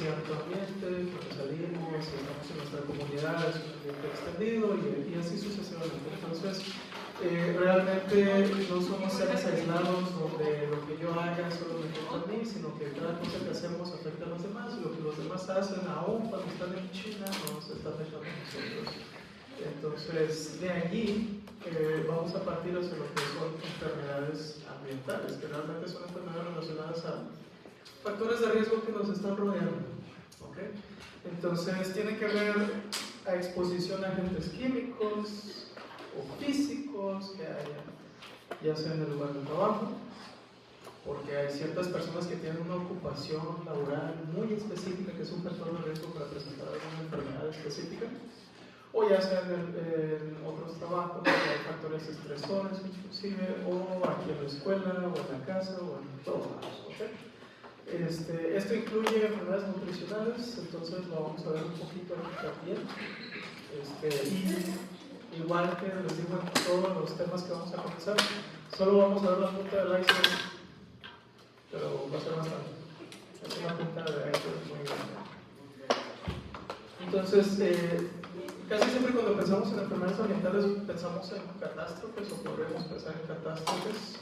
cierto ambiente, cuando salimos, estamos en nuestra comunidad, es un ambiente extendido y así sucesivamente. Entonces, realmente no somos seres aislados donde lo que yo haga solo me afecta a mí, sino que cada cosa que hacemos afecta a los demás, y lo que los demás hacen aún cuando están en China nos está afectando a nosotros. Entonces, de allí vamos a partir hacia lo que son enfermedades ambientales, que realmente son enfermedades relacionadas a factores de riesgo que nos están rodeando. ¿Okay? Entonces, tiene que ver a exposición a agentes químicos o físicos que haya, ya sea en el lugar de trabajo, porque hay ciertas personas que tienen una ocupación laboral muy específica que es un factor de riesgo para presentar alguna enfermedad específica, o ya sea en otros trabajos, que hay factores estresores inclusive, o aquí en la escuela, o en la casa, o en todos lados. ¿Okay? Esto incluye enfermedades nutricionales, entonces lo vamos a ver un poquito también. Y igual que les digo en todos los temas que vamos a comenzar, solo vamos a ver la punta del iceberg, pero va a ser bastante. Es una punta de iceberg muy grande. Entonces, casi siempre cuando pensamos en enfermedades ambientales pensamos en catástrofes o podríamos pensar en catástrofes.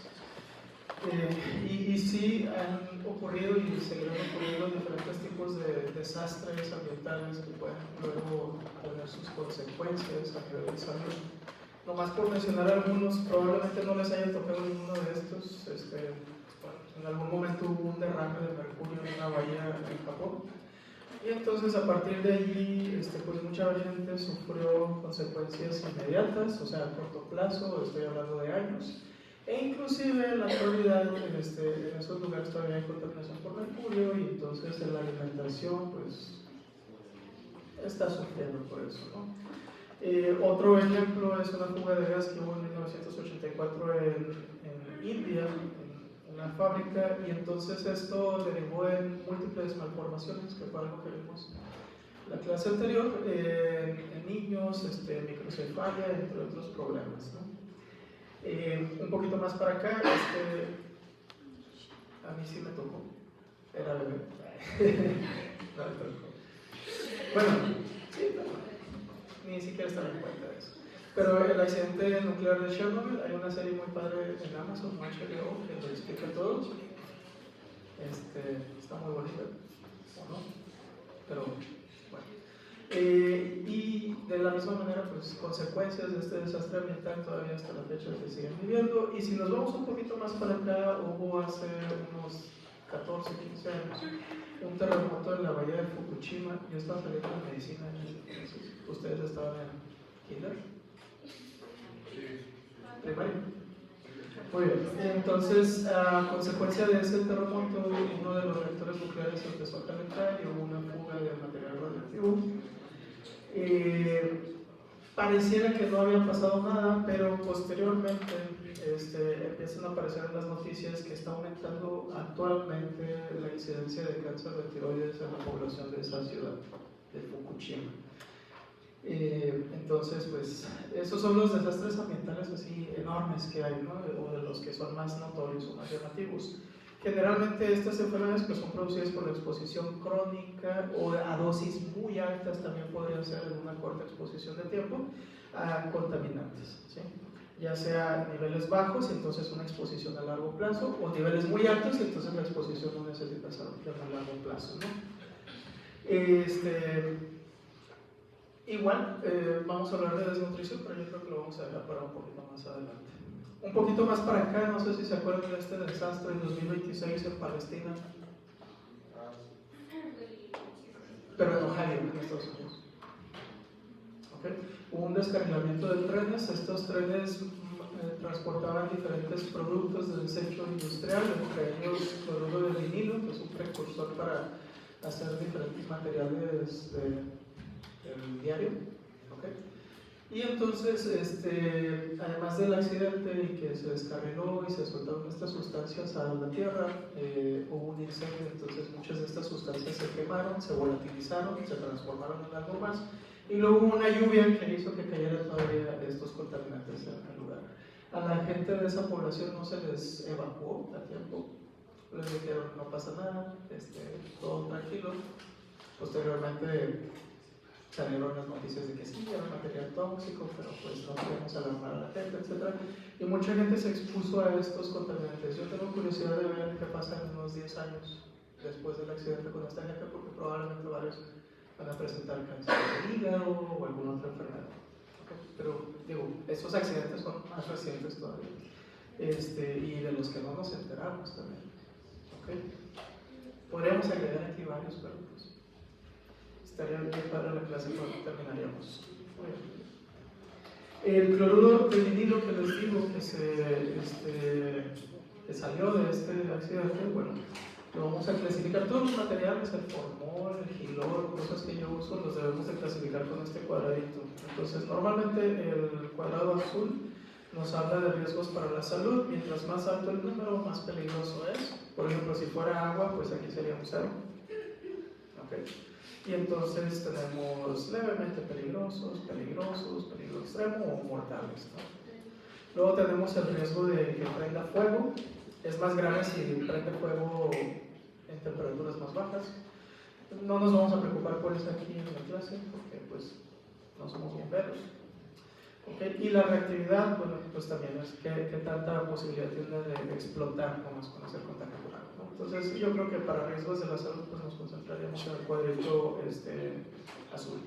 Y sí han ocurrido y seguirán ocurriendo diferentes tipos de desastres ambientales que pueden luego tener sus consecuencias a nivel de salud. Nomás por mencionar algunos, probablemente no les haya tocado ninguno de estos. Bueno, en algún momento hubo un derrame de mercurio en una bahía en Japón. Y entonces a partir de allí, pues mucha gente sufrió consecuencias inmediatas, o sea, a corto plazo, estoy hablando de años. E inclusive en la actualidad, en esos lugares todavía hay contaminación por mercurio y entonces en la alimentación pues está sufriendo por eso, ¿no? Otro ejemplo es una fuga de gas que hubo en 1984 en India, en una fábrica, y entonces esto derivó en múltiples malformaciones, que fue algo que vimos en la clase anterior, en niños, microcefalia, entre otros problemas, ¿no? Un poquito más para acá, a mí sí me tocó, era bebé. No me tocó. Bueno, sí, no, ni siquiera estaba en cuenta de eso. Pero el accidente nuclear de Chernobyl, hay una serie muy padre en Amazon, HBO, que lo explica todo. Está muy bonita, ¿o no? Pero y de la misma manera, pues consecuencias de este desastre ambiental todavía hasta la fecha se siguen viviendo. Y si nos vamos un poquito más para acá, hubo hace unos 14, 15 años un terremoto en la bahía de Fukushima. Yo estaba saliendo de medicina, entonces ustedes estaban en kinder, primaria. Muy bien, entonces a consecuencia de ese terremoto, uno de los reactores nucleares empezó a calentar y hubo una fuga de material radioactivo. Pareciera que no había pasado nada, pero posteriormente empiezan a aparecer en las noticias que está aumentando actualmente la incidencia de cáncer de tiroides en la población de esa ciudad, de Fukushima. Entonces, pues, esos son los desastres ambientales así enormes que hay, ¿no? O de los que son más notorios o más llamativos. Generalmente estas enfermedades pues, son producidas por la exposición crónica o a dosis muy altas, también podría ser en una corta exposición de tiempo, a contaminantes, ¿sí? Ya sea a niveles bajos, entonces una exposición a largo plazo, o niveles muy altos, entonces la exposición no necesita ser a largo plazo, ¿no? Igual, vamos a hablar de desnutrición, pero yo creo que lo vamos a dejar para un poquito más adelante. Un poquito más para acá, no sé si se acuerdan de este desastre en 2026 en Palestina, pero en Ohio, en Estados Unidos. ¿Okay? Hubo un descarrilamiento de trenes. Estos trenes transportaban diferentes productos de desecho industrial, entre ellos cloruro de vinilo, que es un precursor para hacer diferentes materiales del diario. ¿Okay? Y entonces, además del accidente y que se descarriló y se soltaron estas sustancias a la tierra, hubo un incendio, entonces muchas de estas sustancias se quemaron, se volatilizaron, se transformaron en algo más, y luego hubo una lluvia que hizo que cayeran todavía estos contaminantes en el lugar. A la gente de esa población no se les evacuó a tiempo, les dijeron no pasa nada, todo tranquilo. Posteriormente salieron las noticias de que sí, era material tóxico, pero pues no queremos alarmar a la gente, etc. Y mucha gente se expuso a estos contaminantes. Yo tengo curiosidad de ver qué pasa en unos 10 años después del accidente con esta gente, porque probablemente varios van a presentar cáncer de hígado o alguna otra enfermedad. ¿Okay? Pero digo, estos accidentes son más recientes todavía, y de los que no nos enteramos también. ¿Okay? Podríamos agregar aquí varios, pero pues estaría bien para la clase cuando terminaríamos. El cloruro de vinilo que les digo que salió de este accidente, bueno, lo vamos a clasificar. Todos los materiales, el formol, el gilor, cosas que yo uso, los debemos de clasificar con este cuadradito. Entonces, normalmente el cuadrado azul nos habla de riesgos para la salud. Mientras más alto el número, más peligroso es. Por ejemplo, si fuera agua, pues aquí sería un 0. ¿Okay? Y entonces tenemos levemente peligrosos, peligro extremo o mortales, ¿no? Luego tenemos el riesgo de que prenda fuego. Es más grave si prende fuego en temperaturas más bajas. No nos vamos a preocupar por eso aquí en la clase, porque pues no somos bomberos. ¿Okay? Y la reactividad, bueno, pues también es que tanta posibilidad tiene de explotar con ese contacto con agua, ¿no? Entonces yo creo que para riesgos de la salud pues nos concentraríamos en el cuadrito azul.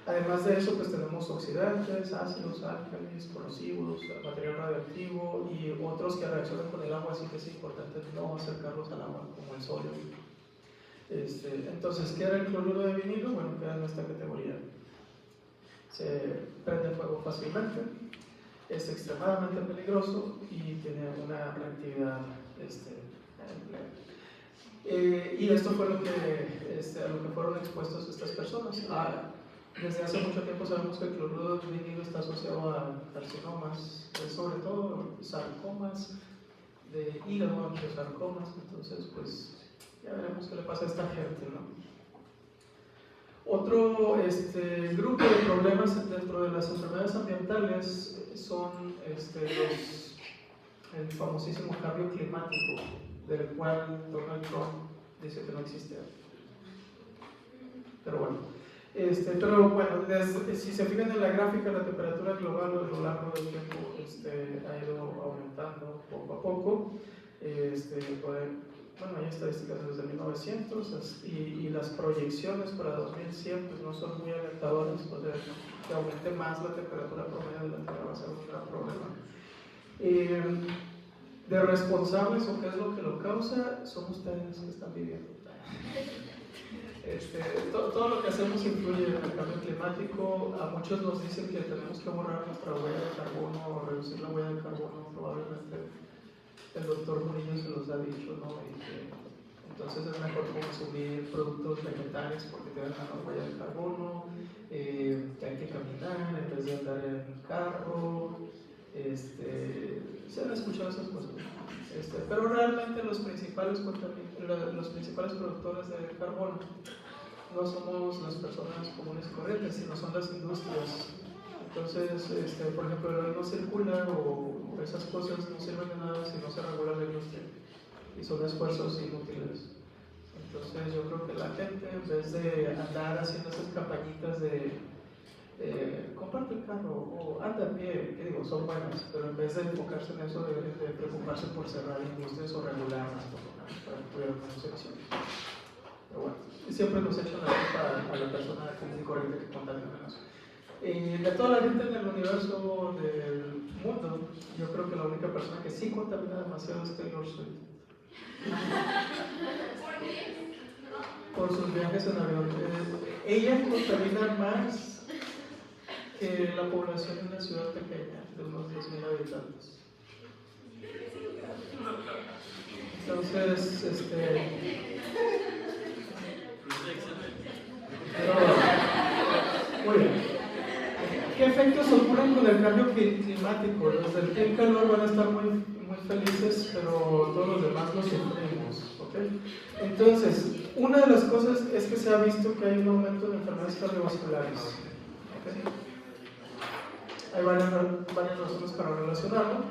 Además de eso pues tenemos oxidantes, ácidos, álcalis, corrosivos, material radioactivo y otros que reaccionan con el agua, así que es importante no acercarlos al agua, como el sodio. Entonces, ¿qué era el cloruro de vinilo? Bueno, queda en esta categoría. Se prende fuego fácilmente, es extremadamente peligroso y tiene una reactividad y esto fue lo que, a lo que fueron expuestos estas personas. Desde hace mucho tiempo sabemos que el cloruro de vinilo está asociado a carcinomas, sobre todo sarcomas de hígado, angiosarcomas. Entonces, pues ya veremos qué le pasa a esta gente, ¿no? Otro grupo de problemas dentro de las enfermedades ambientales son el famosísimo cambio climático, del cual Donald Trump dice que no existe. Pero bueno, si se fijan en la gráfica, la temperatura global a lo largo del tiempo ha ido aumentando poco a poco. Bueno, hay estadísticas desde 1900 y las proyecciones para 2100 pues no son muy alentadoras, o sea, que aumente más la temperatura promedio de la Tierra va a ser un gran problema. De responsables o qué es lo que lo causa, son ustedes que están viviendo. Todo lo que hacemos influye en el cambio climático. A muchos nos dicen que tenemos que borrar nuestra huella de carbono o reducir la huella de carbono. Probablemente el doctor Murillo se los ha dicho, ¿no? Entonces es mejor consumir productos vegetales porque tienen menor huella de carbono, que hay que caminar en vez de andar en carro. Se han escuchado esas cosas, pero realmente los principales productores de carbono no somos las personas comunes y corrientes, sino son las industrias. Entonces, por ejemplo, el oil no circula o esas cosas no sirven de nada si no se regula la industria y son esfuerzos inútiles. Entonces, yo creo que la gente, en vez de andar haciendo esas campañitas de comparte el carro o anda a pie, que digo, son buenas, pero en vez de enfocarse en eso, deben de preocuparse por cerrar industrias o regularlas para que tuvieran menos emisiones. Pero bueno, siempre nos echan la culpa a la persona común y corriente que contamina menos. De toda la gente en el universo del mundo, yo creo que la única persona que sí contamina demasiado es Taylor Swift. Por sus viajes en avión. Ella contamina más que la población de una ciudad pequeña, de unos 10,000 habitantes. Entonces, muy bien. ¿Qué efectos ocurren con el cambio climático? Los del Team Calor van a estar muy felices, pero todos los demás lo sufrimos, ¿okay? Entonces, una de las cosas es que se ha visto que hay un aumento de enfermedades cardiovasculares, ¿okay? Hay varias razones para relacionarlo.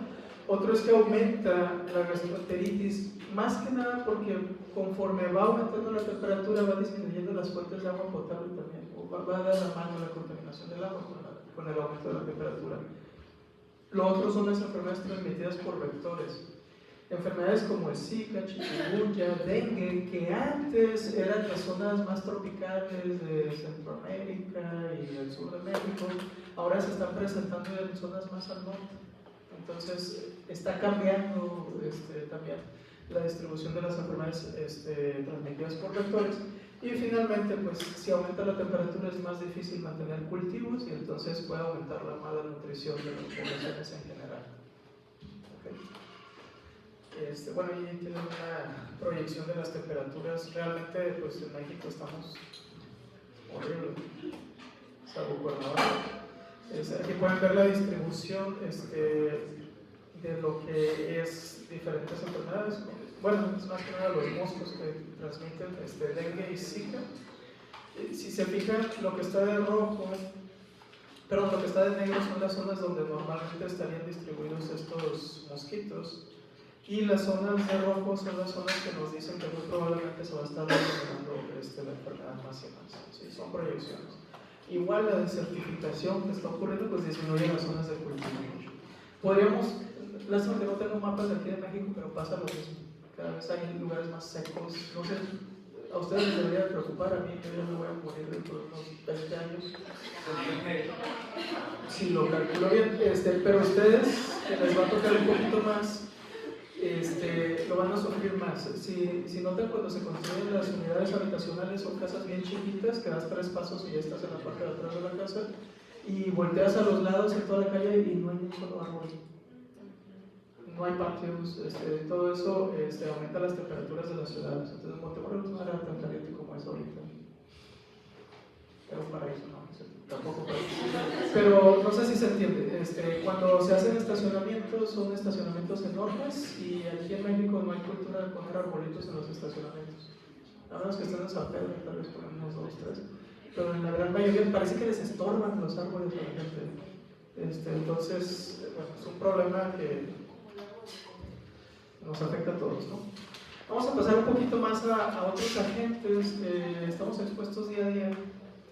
Otro es que aumenta la gastroenteritis más que nada porque conforme va aumentando la temperatura va disminuyendo las fuentes de agua potable también, o va de la mano la contaminación del agua con el aumento de la temperatura. Lo otro son las enfermedades transmitidas por vectores. Enfermedades como el Zika, chikungunya, dengue, que antes eran de zonas más tropicales de Centroamérica y del sur de México, ahora se están presentando en zonas más al norte. Entonces está cambiando también la distribución de las enfermedades transmitidas por vectores. Y finalmente, pues si aumenta la temperatura es más difícil mantener cultivos y entonces puede aumentar la mala nutrición de las poblaciones en general. Bueno, ahí tienen una proyección de las temperaturas. Realmente, pues en México estamos horrible, salvo Cuernavaca. Aquí pueden ver la distribución de lo que es diferentes enfermedades. Bueno, es más que nada los moscos que transmiten dengue y Zika. Si se fijan, lo que está de rojo, perdón, lo que está de negro son las zonas donde normalmente estarían distribuidos estos mosquitos. Y las zonas de rojo son las zonas que nos dicen que muy probablemente se va a estar desarrollando la enfermedad más y más. ¿Sí? Son proyecciones. Igual la desertificación que está ocurriendo, pues disminuye las zonas de cultivo. Podríamos, lástima que no tengo mapas de aquí de México, pero pasa lo mismo. Cada vez hay lugares más secos. No sé, a ustedes les debería preocupar, a mí que yo me voy a morir dentro de unos 20 años. Si lo calculo bien, pero ustedes, que les va a tocar un poquito más, lo van a sufrir más. Si notan, cuando se construyen las unidades habitacionales son casas bien chiquitas, que das 3 pasos y ya estás en la parte de atrás de la casa y volteas a los lados en toda la calle y no hay ni un solo árbol, no hay patios, todo eso aumenta las temperaturas de las ciudades. Entonces Montemorelos no era tan caliente como es ahorita, pero para eso no, tampoco para eso. Pero no sé si se entiende. Cuando se hacen estacionamientos, son estacionamientos enormes y aquí en México no hay cultura de poner arbolitos en los estacionamientos. A menos que estén en San Pedro, tal vez ponen unos 2, 3. Pero en la gran mayoría parece que les estorban los árboles a la gente. Entonces, bueno, es un problema que nos afecta a todos, ¿no? Vamos a pasar un poquito más a otros agentes. Estamos expuestos día a día.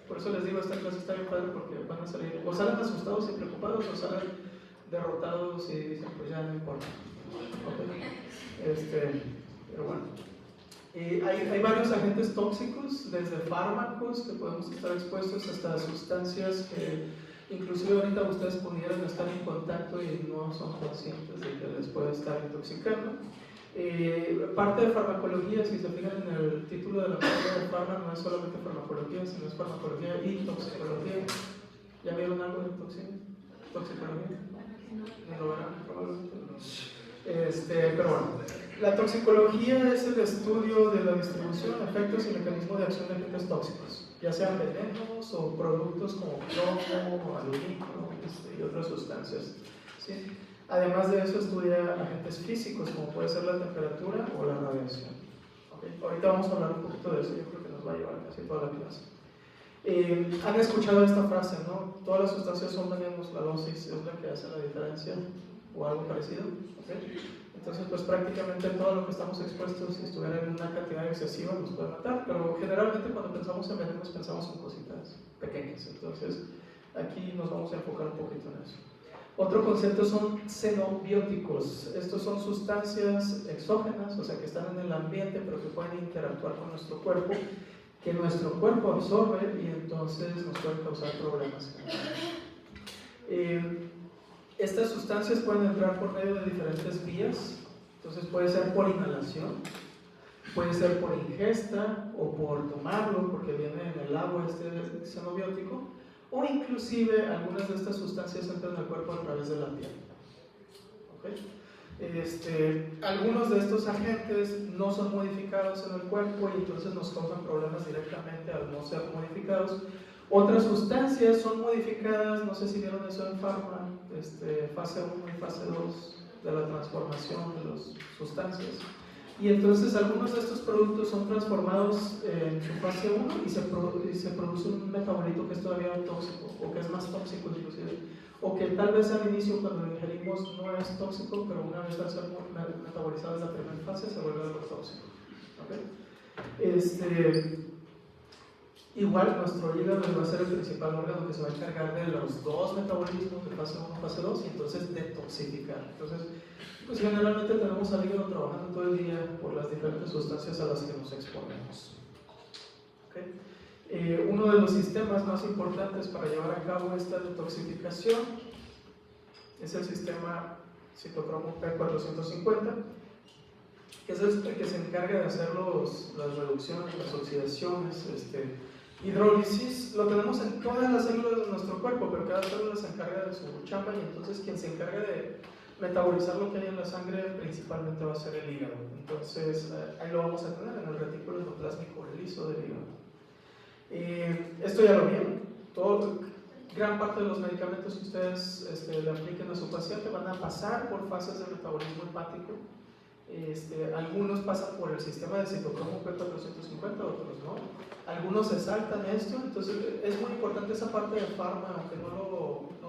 Por eso les digo, esta clase está bien padre porque van a salir, o salen asustados y preocupados, o salen derrotados y dicen, pues ya no importa. Okay. Pero bueno. Hay varios agentes tóxicos, desde fármacos que podemos estar expuestos hasta sustancias que inclusive ahorita ustedes pudieran estar en contacto y no son conscientes de que les puede estar intoxicando. Parte de farmacología, si se fijan en el título de la carrera de farma, no es solamente farmacología, sino es farmacología y toxicología. ¿Ya vieron algo de toxicología? ¿No lo verán? Probablemente no. Pero bueno, la toxicología es el estudio de la distribución, efectos y mecanismos de acción de agentes tóxicos, ya sean venenos o productos como plomo, aluminio y otras sustancias. ¿Sí? Además de eso, estudia agentes físicos, como puede ser la temperatura o la radiación. ¿Okay? Ahorita vamos a hablar un poquito de eso, yo creo que nos va a llevar casi toda la clase. Han escuchado esta frase, ¿no? Todas las sustancias son venenos, la dosis es la que hace la diferencia, o algo parecido. ¿Okay? Entonces, pues prácticamente todo lo que estamos expuestos, si estuviera en una cantidad excesiva, nos puede matar, pero generalmente cuando pensamos en venenos, pensamos en cositas pequeñas. Entonces, aquí nos vamos a enfocar un poquito en eso. Otro concepto son xenobióticos. Estos son sustancias exógenas, o sea que están en el ambiente pero que pueden interactuar con nuestro cuerpo, que nuestro cuerpo absorbe y entonces nos pueden causar problemas. Estas sustancias pueden entrar por medio de diferentes vías. Entonces puede ser por inhalación, puede ser por ingesta o por tomarlo porque viene en el agua xenobiótico, o inclusive algunas de estas sustancias entran al cuerpo a través de la piel. ¿Okay? Algunos de estos agentes no son modificados en el cuerpo y entonces nos causan problemas directamente al no ser modificados. Otras sustancias son modificadas, no sé si vieron eso en Pharma, fase 1 y fase 2 de la transformación de las sustancias. Y entonces algunos de estos productos son transformados en su fase 1 y se produce un metabolito que es todavía tóxico, o que es más tóxico inclusive, o que tal vez al inicio cuando lo ingerimos no es tóxico, pero una vez al ser metabolizado en la primera fase se vuelve algo tóxico. ¿Okay? Igual nuestro hígado va a ser el principal órgano que se va a encargar de los dos metabolismos de fase 1 fase 2 y entonces detoxificar. Entonces, pues generalmente tenemos al hígado trabajando todo el día por las diferentes sustancias a las que nos exponemos. ¿Okay? Uno de los sistemas más importantes para llevar a cabo esta detoxificación es el sistema citocromo P450, que es el que se encarga de hacer las reducciones, las oxidaciones, hidrólisis. Lo tenemos en todas las células de nuestro cuerpo, pero cada célula se encarga de su chamba y entonces quien se encarga de metabolizar lo que hay en la sangre principalmente va a ser el hígado. Entonces ahí lo vamos a tener en el retículo endoplásmico liso del hígado. Esto ya lo vieron. Gran parte de los medicamentos que ustedes le apliquen a su paciente van a pasar por fases de metabolismo hepático. Algunos pasan por el sistema de citocromo P450, otros no. Algunos se saltan esto, entonces es muy importante esa parte de farma, aunque no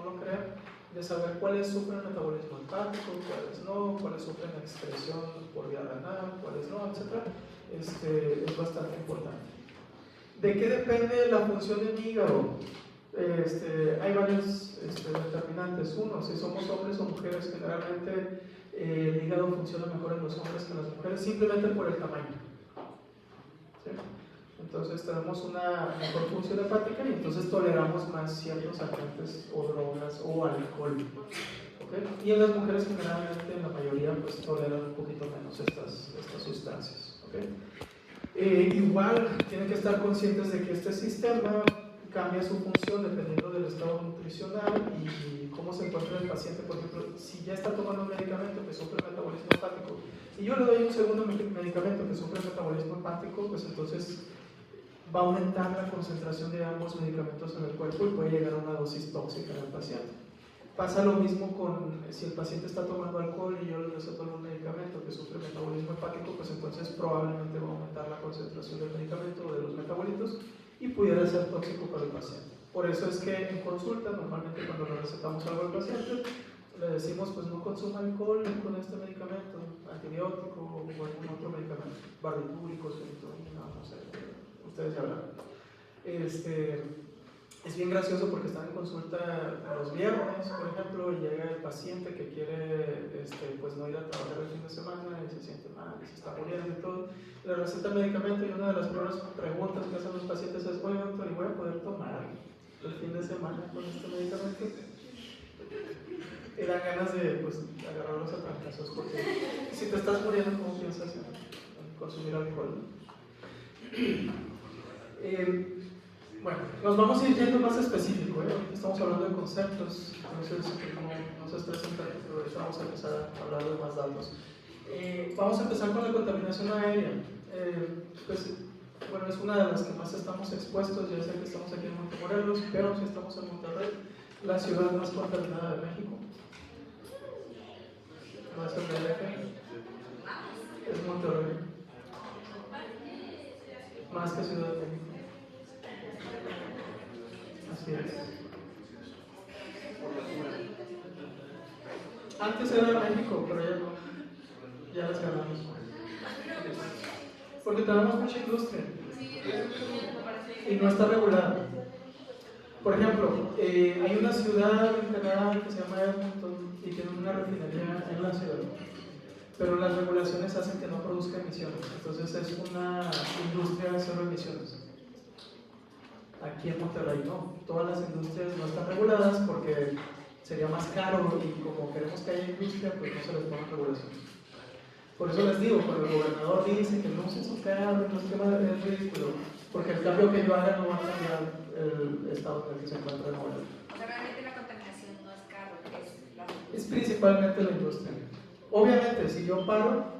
lo crean, de saber cuáles sufren metabolismo hepático, cuáles no, cuáles sufren excreción por vía renal, cuáles no, etc. Es bastante importante. ¿De qué depende la función del hígado? Hay varios determinantes. Uno, si somos hombres o mujeres, generalmente el hígado funciona mejor en los hombres que en las mujeres, simplemente por el tamaño. ¿Sí? Entonces tenemos una mejor función hepática y entonces toleramos más ciertos agentes o drogas o alcohol. ¿Okay? Y en las mujeres generalmente, en la mayoría, pues toleran un poquito menos estas sustancias. ¿Okay? Igual tienen que estar conscientes de que este sistema cambia su función dependiendo del estado nutricional y cómo se encuentra el paciente. Por ejemplo, si ya está tomando un medicamento que sufre metabolismo hepático y yo le doy un segundo medicamento que sufre metabolismo hepático, pues entonces va a aumentar la concentración de ambos medicamentos en el cuerpo y puede llegar a una dosis tóxica en el paciente. Pasa lo mismo con si el paciente está tomando alcohol y yo le receto un medicamento que sufre metabolismo hepático, pues entonces probablemente va a aumentar la concentración del medicamento o de los metabolitos y pudiera ser tóxico para el paciente. Por eso es que en consulta, normalmente cuando le recetamos algo al paciente, le decimos pues no consuma alcohol con este medicamento, antibiótico o algún otro medicamento, barbitúrico, serotonina, no sé, ustedes ya verán. Es bien gracioso porque están en consulta los viernes, por ejemplo, y llega el paciente que quiere pues no ir a trabajar el fin de semana y se siente mal, y se está muriendo y todo. Le receta el medicamento y una de las primeras preguntas que hacen los pacientes es: oye doctor, ¿y voy a poder tomar el fin de semana con este medicamento? Y dan ganas de pues, agarrarlos a trancazos porque si te estás muriendo, ¿cómo piensas en consumir alcohol? Bueno, nos vamos a ir yendo más específico, estamos hablando de conceptos, entonces no se estresen tanto, pero ahorita vamos a empezar a hablar de más datos. Vamos a empezar con la contaminación aérea. Pues, bueno, es una de las que más estamos expuestos, ya sé que estamos aquí en Montemorelos, pero si estamos en Monterrey, la ciudad más contaminada de México. ¿No es el DF? Es Monterrey. Más que Ciudad de México. Así es. Antes era México, pero ya no. Ya las ganamos. Porque tenemos mucha industria. Y no está regulada. Por ejemplo, hay una ciudad en Canadá que se llama Edmonton y tiene una refinería en la ciudad. Pero las regulaciones hacen que no produzca emisiones. Entonces es una industria de cero emisiones. Aquí en Monterrey no, todas las industrias no están reguladas porque sería más caro y como queremos que haya industria, pues no se les ponen regulaciones. Por eso les digo, cuando el gobernador dice que no usen su carro, no es ridículo, porque el cambio que yo haga no va a cambiar el estado en el que se encuentra el modelo. O sea, realmente la contaminación no es carro, es principalmente la industria. Obviamente, si yo paro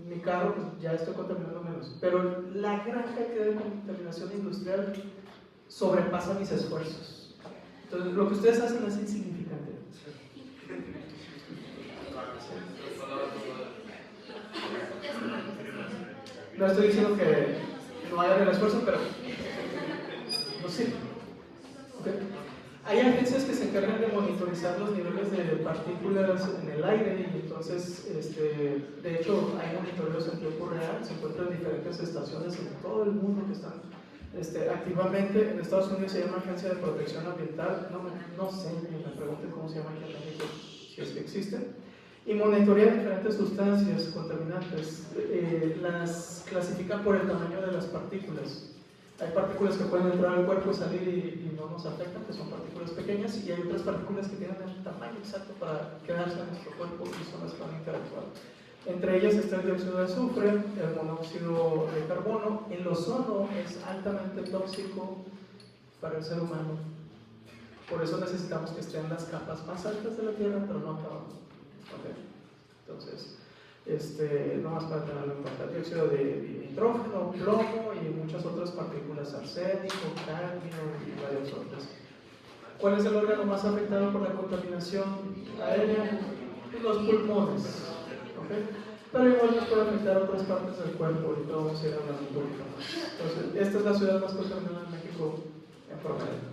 mi carro, pues ya estoy contaminando menos, pero la gran cantidad de contaminación industrial sobrepasa mis esfuerzos. Entonces, lo que ustedes hacen es insignificante. No estoy diciendo que no hagan el esfuerzo, pero no sirve. ¿Okay? Hay agencias que se encargan de monitorizar los niveles de partículas en el aire y entonces, de hecho, hay monitoreos en tiempo real, se encuentran diferentes estaciones en todo el mundo que están activamente. En Estados Unidos se llama Agencia de Protección Ambiental, no sé, me pregunten cómo se llama aquí en México, si es que existen, y monitorea diferentes sustancias contaminantes, las clasifican por el tamaño de las partículas. Hay partículas que pueden entrar al cuerpo y salir y no nos afectan, que son partículas pequeñas, y hay otras partículas que tienen el tamaño exacto para quedarse en nuestro cuerpo y son las que van a interactuar. Entre ellas está el dióxido de azufre, el monóxido de carbono. El ozono es altamente tóxico para el ser humano. Por eso necesitamos que estén en las capas más altas de la Tierra, pero no acá abajo. ¿Okay? Entonces, no más para tenerlo en cuenta, dióxido de nitrógeno, plomo y muchas otras partículas, arsénico, cadmio y varias otras. ¿Cuál es el órgano más afectado por la contaminación aérea? Los pulmones. ¿Okay? Pero igual nos puede afectar otras partes del cuerpo, ahorita vamos a ir hablando un poquito más. Entonces, esta es la ciudad más contaminada en México en promedio.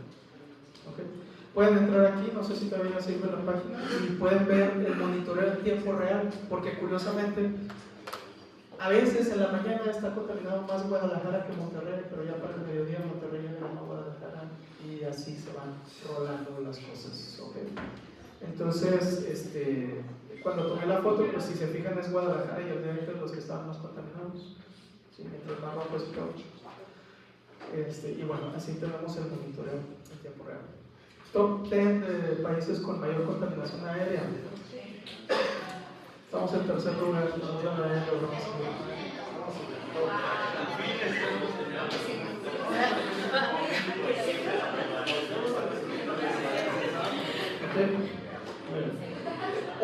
¿Okay? Pueden entrar aquí, no sé si todavía sirve la página, y pueden ver el monitoreo en tiempo real, porque curiosamente, a veces en la mañana está contaminado más Guadalajara que Monterrey, pero ya para el mediodía Monterrey ya ganó Guadalajara, y así se van rolando las cosas. ¿Okay? Entonces, cuando tomé la foto, pues si se fijan es Guadalajara y el de ahí los que estaban más contaminados. ¿Sí? Mientras más rojo es peor. Y bueno, así tenemos el monitoreo en tiempo real. Top 10 de países con mayor contaminación aérea. Estamos en tercer lugar.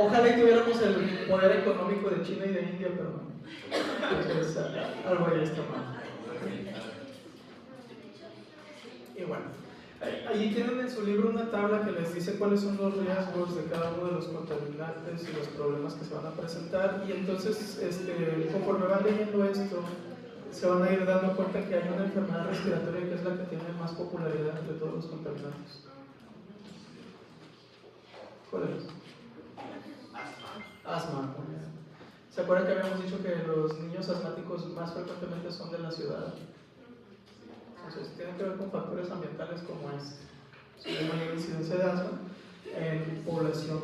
Ojalá y tuviéramos el poder económico de China y de India, pero no. Entonces, algo ahí está mal. Y bueno, allí tienen en su libro una tabla que les dice cuáles son los riesgos de cada uno de los contaminantes y los problemas que se van a presentar. Y entonces, conforme van leyendo esto, se van a ir dando cuenta que hay una enfermedad respiratoria que es la que tiene más popularidad entre todos los contaminantes. ¿Cuál es? Asma. ¿Se acuerdan que habíamos dicho que los niños asmáticos más frecuentemente son de la ciudad? Entonces, tienen que ver con factores ambientales como hay mayor incidencia de asma en población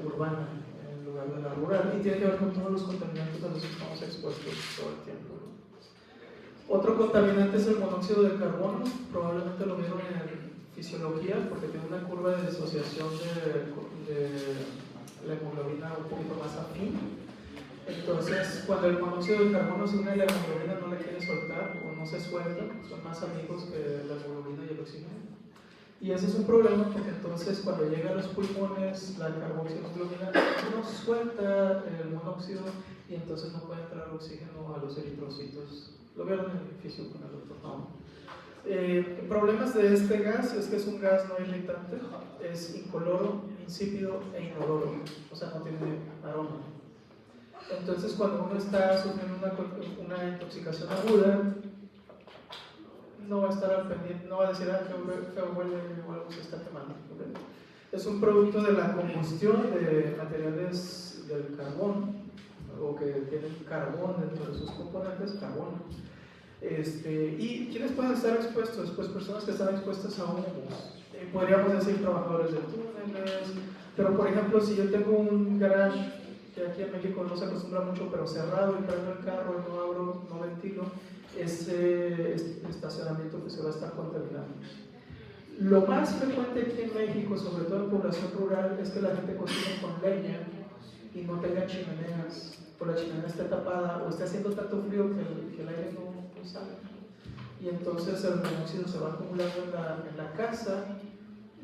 urbana en lugar de la rural, y tiene que ver con todos los contaminantes a los que estamos expuestos todo el tiempo. Otro contaminante es el monóxido de carbono. Probablemente lo vieron en fisiología porque tiene una curva de disociación de la hemoglobina un poquito más afín. Entonces, cuando el monóxido de carbono se une a la hemoglobina, no le quiere soltar o no se suelta, son más amigos que la hemoglobina y el oxígeno. Y ese es un problema porque entonces cuando llega a los pulmones, la carboxihemoglobina no suelta el monóxido y entonces no puede entrar oxígeno a los eritrocitos. Lo vieron en el fisio con el doctor no. Problemas de este gas es que es un gas no irritante, es incoloro, insípido e inodoro, o sea, no tiene aroma. Entonces, cuando uno está sufriendo una intoxicación aguda, no va a estar al pendiente, no va a decir que feo huele o algo se está quemando. ¿Okay? Es un producto de la combustión de materiales del carbón, o que tienen carbón dentro de sus componentes, carbono. ¿Y quiénes pueden estar expuestos? Pues personas que están expuestas a humos. Podríamos decir trabajadores de túneles, pero por ejemplo, si yo tengo un garage que aquí en México no se acostumbra mucho, pero cerrado, y prendo el carro y no abro, no ventilo, ese estacionamiento que se va a estar contaminando. Lo más frecuente aquí en México, sobre todo en población rural, es que la gente cocine con leña y no tenga chimeneas, o la chimenea esté tapada, o esté haciendo tanto frío que el aire no sale. Y entonces el monóxido se va acumulando en la casa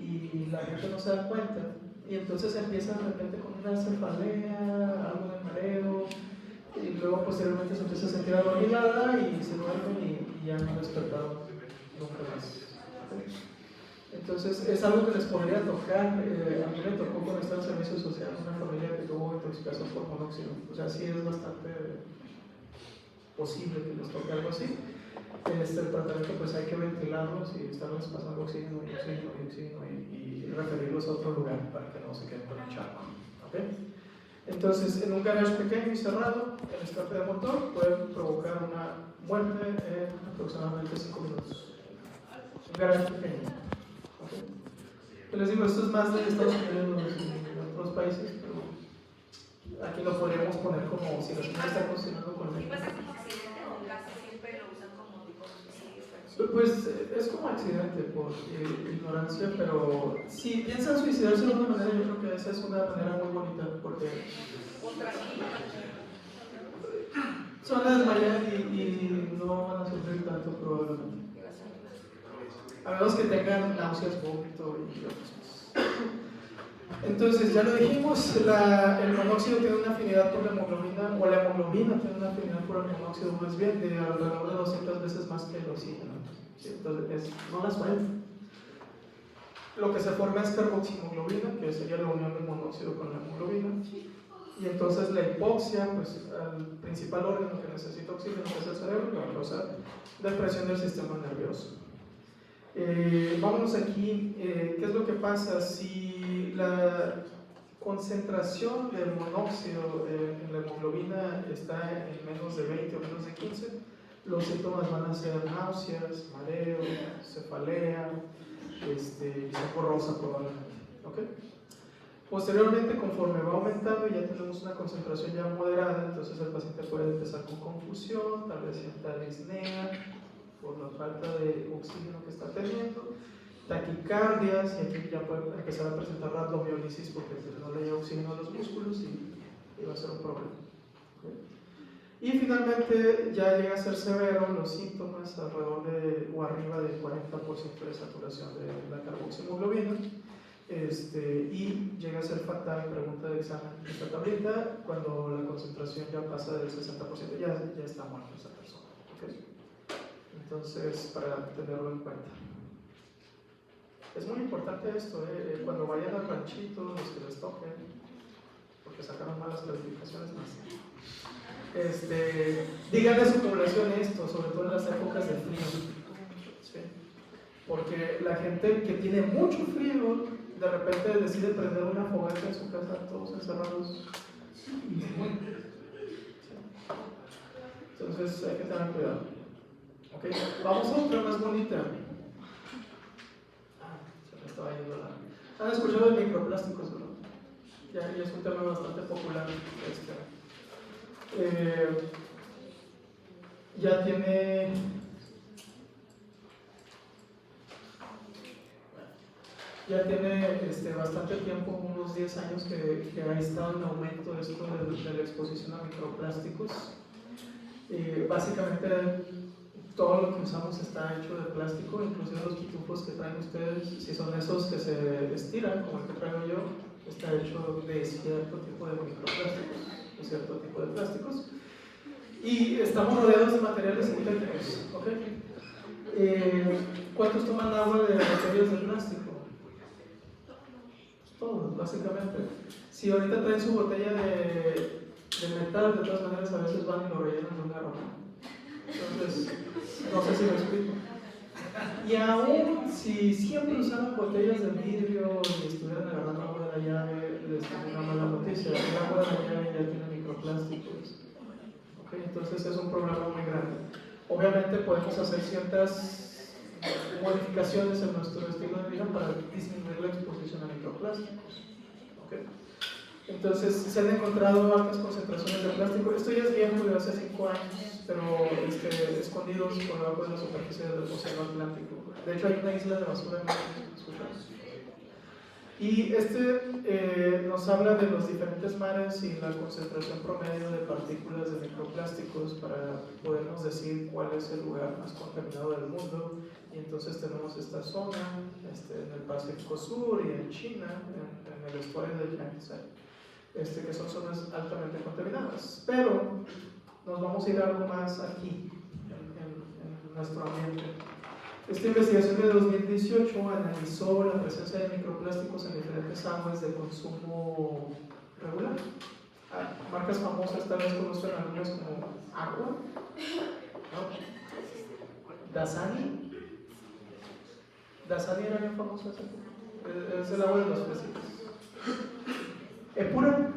y la gente no se da cuenta. Y entonces empieza de repente con una cefalea, algo de mareo, y luego posteriormente se empieza a sentir adormilada y se duermen y ya no han despertado nunca más. Entonces es algo que les podría tocar. A mí me tocó cuando estaba en servicio social una familia que tuvo intoxicación por monóxido. O sea, sí es bastante posible que les toque algo así. El tratamiento pues hay que ventilarlos y estarles pasando oxígeno y referirlos a otro lugar para que no se queden con el charco. ¿Okay? Entonces, en un garage pequeño y cerrado, el escape de motor puede provocar una muerte en aproximadamente 5 minutos. Un garage pequeño. ¿Okay? Les digo, esto es más de Estados Unidos y de otros países, pero aquí lo podríamos poner como si la gente está cocinando con ¿Y él. pasa como accidente o casi siempre lo usan como tipo suicidio? Pues es como accidente por ignorancia, pero si piensan suicidarse de una manera, yo creo que esa es una manera muy bonita, porque se van a desmayar y no van a sufrir tanto probablemente. A menos que tengan náuseas, vómito y otras cosas. Entonces, ya lo dijimos, el monóxido tiene una afinidad por la hemoglobina, o la hemoglobina tiene una afinidad por el monóxido más bien de alrededor de 200 veces más que el oxígeno. ¿Sí? Entonces, no las pueden. Lo que se forma es carboxihemoglobina, que sería la unión del monóxido con la hemoglobina. Y entonces la hipoxia, pues al principal órgano que necesita oxígeno, que es el cerebro, va a causar depresión del sistema nervioso. Vámonos aquí, ¿qué es lo que pasa? Si la concentración del monóxido en la hemoglobina está en menos de 20 o menos de 15, los síntomas van a ser náuseas, mareo, cefalea, visión borrosa probablemente. ¿Okay? Posteriormente, conforme va aumentando y ya tenemos una concentración ya moderada, entonces el paciente puede empezar con confusión, tal vez sienta disnea por la falta de oxígeno que está teniendo, taquicardias, y aquí ya puede empezar a presentar rhabdomiólisis porque no le llega oxígeno a los músculos y va a ser un problema. ¿Okay? Y finalmente ya llega a ser severo los síntomas alrededor de o arriba del 40% de saturación de la carboxihemoglobina. Y llega a ser fatal, pregunta de examen, esta tablita, cuando la concentración ya pasa del 60%, ya está muerta esa persona. ¿Okay? Entonces, para tenerlo en cuenta. Es muy importante esto, cuando vayan al ranchito, los que les toquen, porque sacaron malas calificaciones más. Díganle a su población esto, sobre todo en las épocas de frío. ¿Sí? Porque la gente que tiene mucho frío, de repente decide prender una fogata en su casa, todos encerrados, y se mueren. ¿Sí? Entonces hay que tener cuidado. ¿Okay? Vamos a otra más bonita. Se me estaba yendo la... ¿Han escuchado de microplásticos, verdad? Ya es un tema bastante popular. Ya tiene... bastante tiempo, unos 10 años que ha estado en aumento esto de la exposición a microplásticos. Básicamente todo lo que usamos está hecho de plástico, inclusive los pitufos que traen ustedes, si son esos que se estiran, como el que traigo yo, está hecho de cierto tipo de microplásticos, de cierto tipo de plásticos. Y estamos rodeados de materiales sintéticos. ¿Okay? ¿Cuántos toman agua de botellas de plástico? Todos, básicamente. Si ahorita traen su botella de metal, de todas maneras a veces van y lo rellenan de un garrafón. Entonces, no sé si me explico. Y aún si siempre usaban botellas de vidrio y estuvieran agarrando agua de la llave, les tengo una mala noticia. El agua de la llave ya tiene microplásticos. ¿Okay? Entonces es un problema muy grande. Obviamente podemos hacer ciertas modificaciones en nuestro estilo de vida para disminuir la exposición a microplásticos. ¿Okay? Entonces se han encontrado altas concentraciones de plástico. Esto ya es viejo, de hace 5 años, pero escondidos por debajo de la superficie del océano Atlántico. De hecho hay una isla de basura en México. Y nos habla de los diferentes mares y la concentración promedio de partículas de microplásticos para podernos decir cuál es el lugar más contaminado del mundo. Y entonces tenemos esta zona en el Pacífico Sur y en China, en el estuario de Yangtze, que son zonas altamente contaminadas. Pero nos vamos a ir a algo más aquí, en nuestro ambiente. Esta investigación de 2018 analizó la presencia de microplásticos en diferentes aguas de consumo regular, marcas famosas tal vez conocen algunas como Aqua, ¿no? Dasani. Dasani era bien famosa, es el agua de los pesitos. Epura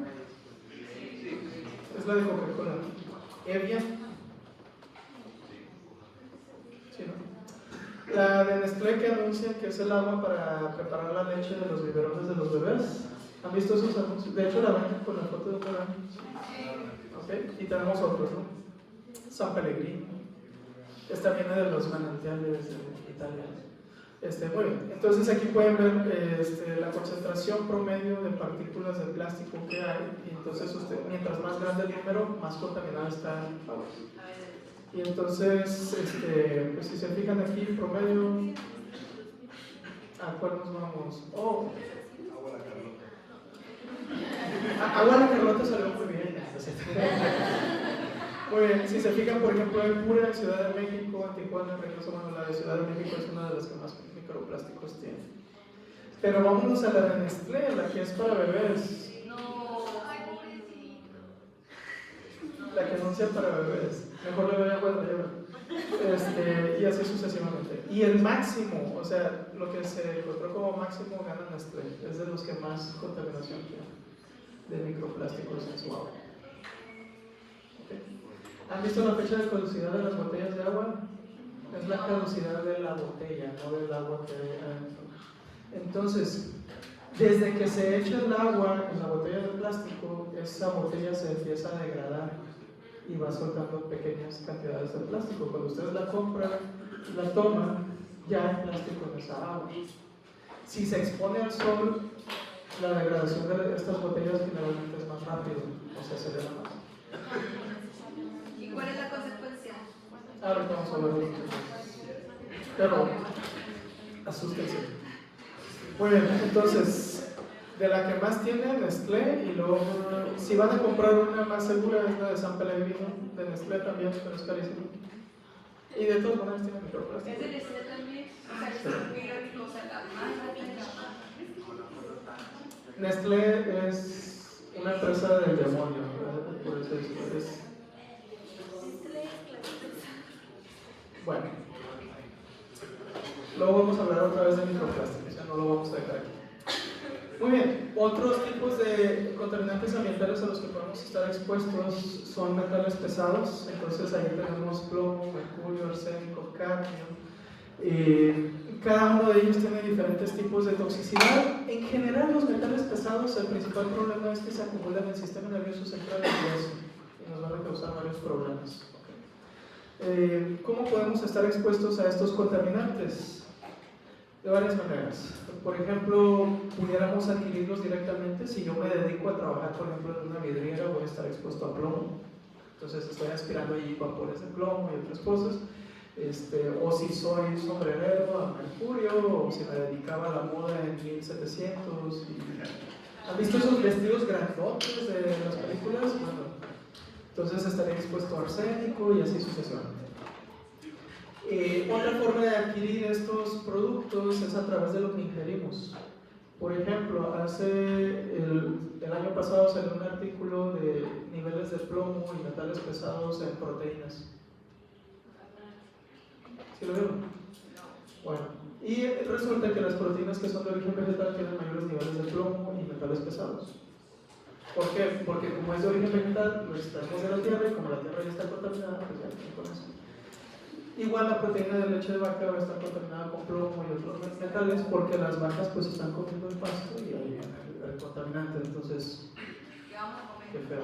es la de Coca-Cola. Evian, sí, ¿no? La de Nestlé que anuncia que es el agua para preparar la leche de los biberones de los bebés. ¿Han visto esos anuncios? De hecho la venden con la foto de un bebé. ¿Okay? Y tenemos otros, ¿no? San Pellegrino. Esta viene de los manantiales de Italia. Muy bien, entonces aquí pueden ver la concentración promedio de partículas de plástico que hay, y entonces mientras más grande el número, más contaminado está el agua. Y entonces, pues si se fijan aquí, el promedio, ¿a cuál nos vamos? Oh, Agua la Carlota salió muy bien. Muy bien, si se fijan, por ejemplo, en Pura, en Ciudad de México, en Tijuana, Reynosa, bueno, la de Ciudad de México es una de las que más microplásticos tiene. Pero vámonos a la de Nestlé, la que es para bebés. La que anuncia para bebés. Mejor le doy agua de llevar. Y así sucesivamente. Y el máximo, o sea, lo que se encontró como máximo gana Nestlé. Es de los que más contaminación tiene de microplásticos en su agua. Okay. ¿Han visto la fecha de caducidad de las botellas de agua? Es la caducidad de la botella, no del agua que hay adentro. Entonces, desde que se echa el agua en la botella de plástico, esa botella se empieza a degradar y va soltando pequeñas cantidades de plástico. Cuando ustedes la compran, la toman, ya hay plástico en esa agua. Si se expone al sol, la degradación de estas botellas generalmente es más rápido, o sea, se degrada más. ¿Y cuál es la consecuencia? Ahorita vamos a hablar de eso. Pero, asústense. Muy bien, entonces, de la que más tiene Nestlé, y luego, si van a comprar una más segura, es la de San Pellegrino, de Nestlé también, pero es carísimo. Y de todas maneras tiene microplástico. ¿Es de Nestlé también? O sea, es irónico, o sea, la más rica. Nestlé es una empresa del demonio, ¿verdad? Por eso es. Bueno, luego vamos a hablar otra vez de microplásticos, ya no lo vamos a dejar aquí. Muy bien, otros tipos de contaminantes ambientales a los que podemos estar expuestos son metales pesados. Entonces ahí tenemos plomo, mercurio, arsénico, cadmio. Cada uno de ellos tiene diferentes tipos de toxicidad. En general, los metales pesados, el principal problema es que se acumulan en el sistema nervioso central y hueso y nos van a causar varios problemas. ¿Cómo podemos estar expuestos a estos contaminantes? De varias maneras. Por ejemplo, pudiéramos adquirirlos directamente. Si yo me dedico a trabajar, por ejemplo, en una vidriera, voy a estar expuesto a plomo. Entonces estoy aspirando allí vapores de plomo y otras cosas. O si soy sombrerero, a mercurio, o si me dedicaba a la moda en 1700. ¿Han visto esos vestidos grandotes de las películas? Bueno, entonces estaría expuesto a arsénico y así sucesivamente. Otra forma de adquirir estos productos es a través de lo que ingerimos. Por ejemplo, el año pasado salió un artículo de niveles de plomo y metales pesados en proteínas. ¿Sí lo vieron? Bueno, y resulta que las proteínas que son de origen vegetal tienen mayores niveles de plomo y metales pesados. ¿Por qué? Porque como es de origen vegetal, lo extraemos de la tierra y como la tierra ya está contaminada, pues ya tiene con eso. Igual la proteína de leche de vaca va a estar contaminada con plomo y otros metales porque las vacas pues están comiendo el pasto y ahí viene el contaminante, entonces qué feo.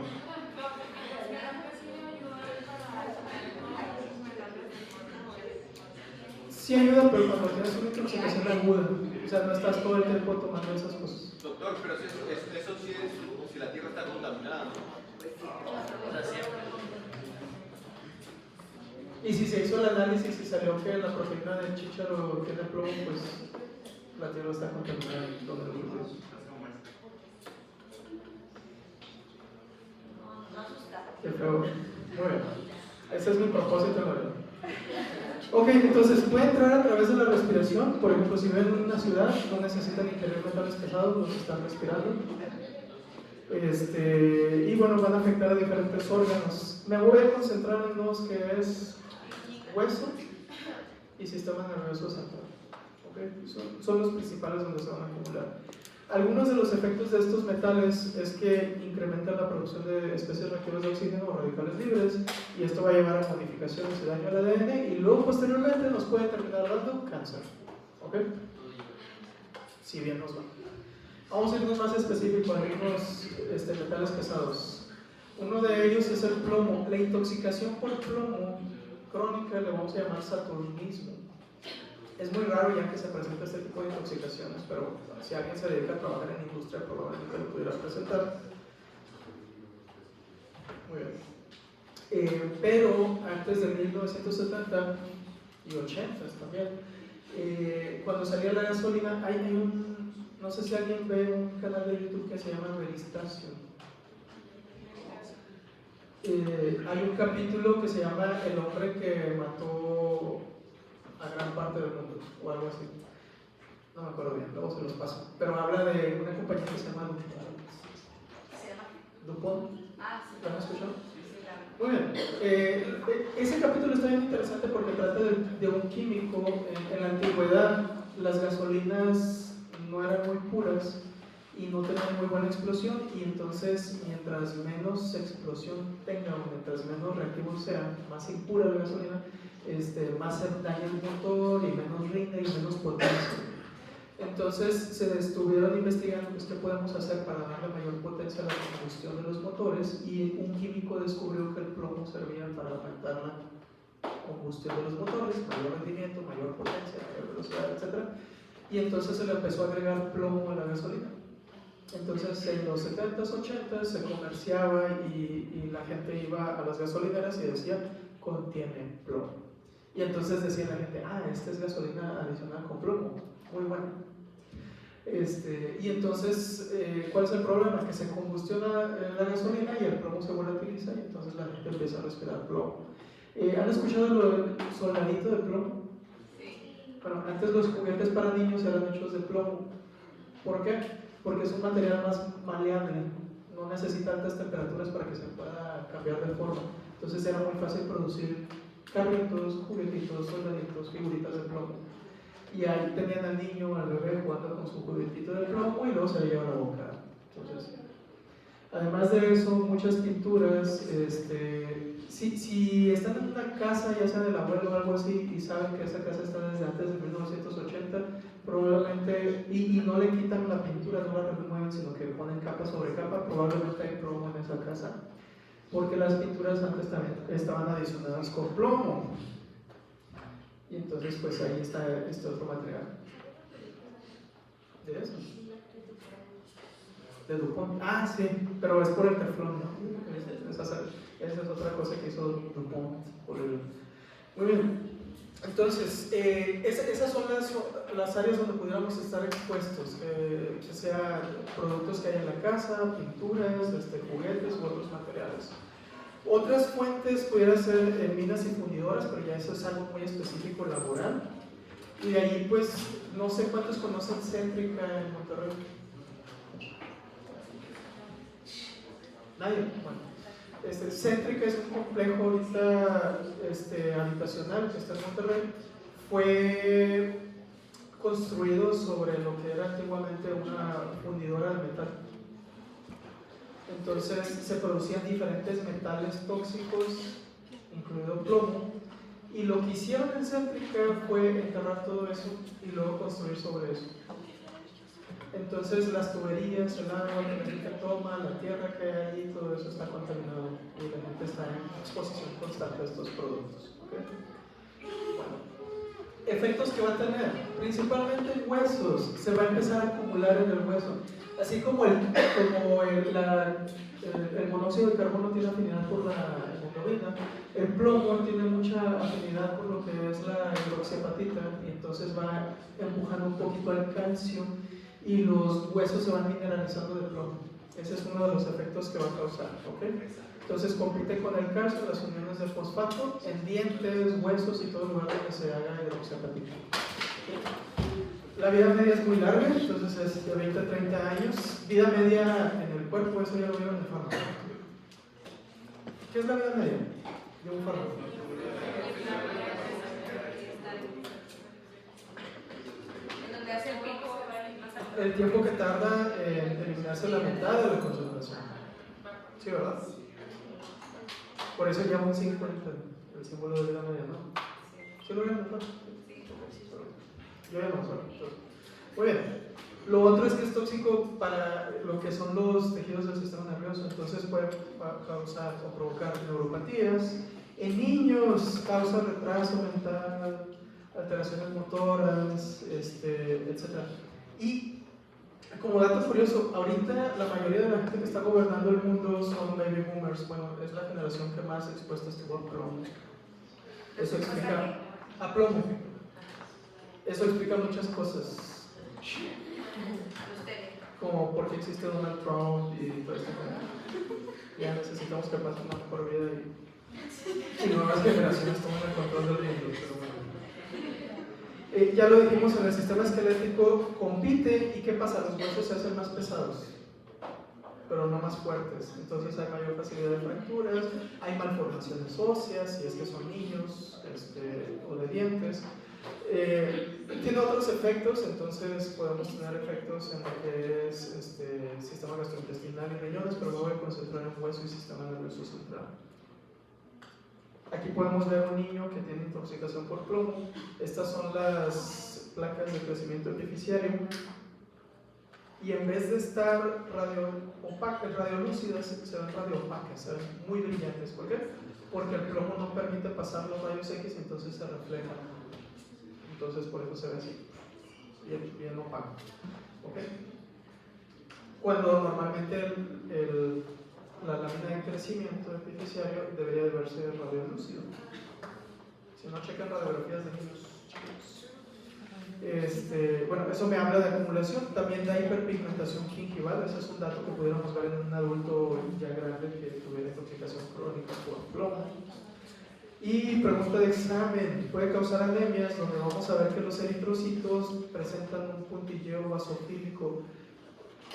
Sí ayuda, pero cuando tienes una intoxicación aguda, o sea, no estás todo el tiempo tomando esas cosas. Doctor, pero eso sí es si la tierra está contaminada, ¿no? Y si se hizo el análisis y salió que la proteína del chícharo tiene plomo, pues la tierra está contaminada y todo el mundo. Qué feo. Muy bien. Ese es mi propósito en la vida. Ok, entonces puede entrar a través de la respiración. Por ejemplo, si ven en una ciudad, no necesitan ingerir metales pesados, los están respirando. Y bueno, van a afectar a diferentes órganos. Me voy a concentrar en dos, que es hueso y sistema nervioso central. ¿Okay? Son los principales donde se van a acumular. Algunos de los efectos de estos metales es que incrementan la producción de especies reactivas de oxígeno o radicales libres, y esto va a llevar a modificaciones y daño al ADN, y luego posteriormente nos puede terminar dando cáncer. ¿Ok? Si bien nos va. Vamos a irnos más específicos a algunos metales pesados. Uno de ellos es el plomo. La intoxicación por plomo crónica le vamos a llamar saturnismo. Es muy raro ya que se presenta este tipo de intoxicaciones, pero si alguien se dedica a trabajar en industria probablemente lo pudiera presentar. Muy bien. Pero antes de 1970 y 80 también, cuando salía la gasolina, no sé si alguien ve un canal de YouTube que se llama Veristacio. Hay un capítulo que se llama El hombre que mató a gran parte del mundo, o algo así. No me acuerdo bien, luego se los paso. Pero habla de una compañía que se llama DuPont. ¿Se llama? ¿DuPont? Ah, sí. ¿Lo han escuchado? Sí, claro. Muy bien. Ese capítulo está bien interesante porque trata de un químico. En la antigüedad las gasolinas no eran muy puras y no tenían muy buena explosión, y entonces mientras menos explosión tenga o mientras menos reactivo sea, más impura la gasolina, más se daña el motor y menos rinde y menos potencia. Entonces se estuvieron investigando pues, qué podemos hacer para darle mayor potencia a la combustión de los motores, y un químico descubrió que el plomo servía para aumentar la combustión de los motores, mayor rendimiento, mayor potencia, mayor velocidad, etc. Y entonces se le empezó a agregar plomo a la gasolina. Entonces en los 70s, 80s se comerciaba y la gente iba a las gasolineras y decía contiene plomo. Y entonces decía la gente, esta es gasolina adicional con plomo, muy buena. Y entonces, ¿cuál es el problema? Que se combustiona la gasolina y el plomo se volatiliza, y entonces la gente empieza a respirar plomo. ¿Han escuchado lo del soldadito de plomo? Sí. Bueno, antes los juguetes para niños eran hechos de plomo. ¿Por qué? Porque es un material más maleable, no necesita altas temperaturas para que se pueda cambiar de forma. Entonces era muy fácil producir carritos, juguetitos, soldaditos, figuritas de plomo. Y ahí tenían al niño, al bebé, jugando con su juguetito de plomo, y luego se le lleva a la boca. Entonces, además de eso, muchas pinturas, si están en una casa, ya sea del abuelo o algo así, y saben que esa casa está desde antes de 1980, probablemente, y no le quitan la pintura, no la remueven, sino que ponen capa sobre capa, probablemente hay plomo en esa casa, porque las pinturas antes también estaban adicionadas con plomo. Y entonces pues ahí está este otro material. ¿De eso? De DuPont. Sí, pero es por el teflón, ¿no? Esa es otra cosa que hizo DuPont. Muy bien. Entonces, esas son las áreas donde pudiéramos estar expuestos, que sean productos que hay en la casa, pinturas, juguetes u otros materiales. Otras fuentes pudieran ser minas y fundidoras, pero ya eso es algo muy específico laboral. Y de ahí, pues, no sé cuántos conocen Céntrica en Monterrey. ¿Nadie? Bueno. Céntrica es un complejo ahorita habitacional que está en Monterrey. Fue construido sobre lo que era antiguamente una fundidora de metal. Entonces se producían diferentes metales tóxicos, incluido plomo, y lo que hicieron en Céntrica fue enterrar todo eso y luego construir sobre eso. Entonces las tuberías, el agua que la gente toma, la tierra que hay allí, todo eso está contaminado y la gente está en exposición constante a estos productos. ¿Okay? Bueno, efectos que va a tener, principalmente en huesos, se va a empezar a acumular en el hueso. Así como el monóxido de carbono tiene afinidad por la hemoglobina, el plomo tiene mucha afinidad por lo que es la hidroxiapatita, y entonces va empujando un poquito al calcio y los huesos se van mineralizando de plomo. Ese es uno de los efectos que va a causar. ¿Okay? Entonces compite con el calcio, las uniones de fosfato en dientes, huesos y todo lugar donde se haga hidroxiapatita. La vida media es muy larga, entonces es de 20 a 30 años. Vida media en el cuerpo, eso ya lo vieron en el fármaco. ¿Qué es la vida media de un fármaco? En donde hace el pico, El tiempo que tarda en eliminarse la mitad de la concentración. ¿Sí, verdad? Por eso llama un 50, el símbolo de vida media, ¿no? ¿Sí lo vieron? Yo ya no lo sé. Muy bien. Lo otro es que es tóxico para lo que son los tejidos del sistema nervioso, entonces puede causar o provocar neuropatías. En niños causa retraso mental, alteraciones motoras, etc. Y como dato curioso, ahorita la mayoría de la gente que está gobernando el mundo son baby boomers. Bueno, es la generación que más expuesta estuvo a plomo. Eso explica a plomo. Eso explica muchas cosas. Como por qué existe Donald Trump y todo esto. Ya necesitamos que pase una mejor vida y nuevas generaciones tomen el control del mundo. Pero bueno. Ya lo dijimos, en el sistema esquelético compite y ¿qué pasa? Los huesos se hacen más pesados, pero no más fuertes. Entonces hay mayor facilidad de fracturas, hay malformaciones óseas, si es que son niños o de dientes. Tiene otros efectos, entonces podemos tener efectos en lo que es sistema gastrointestinal y riñones, pero me voy a concentrar en hueso y sistema nervioso central. Aquí podemos ver un niño que tiene intoxicación por plomo. Estas son las placas de crecimiento epifisiario. Y en vez de estar radiolúcidas, se ven radioopacas, se ven muy brillantes. ¿Por qué? Porque el plomo no permite pasar los rayos X y entonces se reflejan. Entonces por eso se ve así, bien opaco. ¿Okay? Cuando normalmente la lámina de crecimiento epifisiario debería de verse radiolúcido. Si no, checan radiografías de niños chicos. Bueno, eso me habla de acumulación. También da hiperpigmentación gingival. Ese es un dato que pudiéramos ver en un adulto ya grande que tuviera intoxicación crónica por plomo. Y pregunta de examen, puede causar anemias, donde vamos a ver que los eritrocitos presentan un puntilleo basofílico.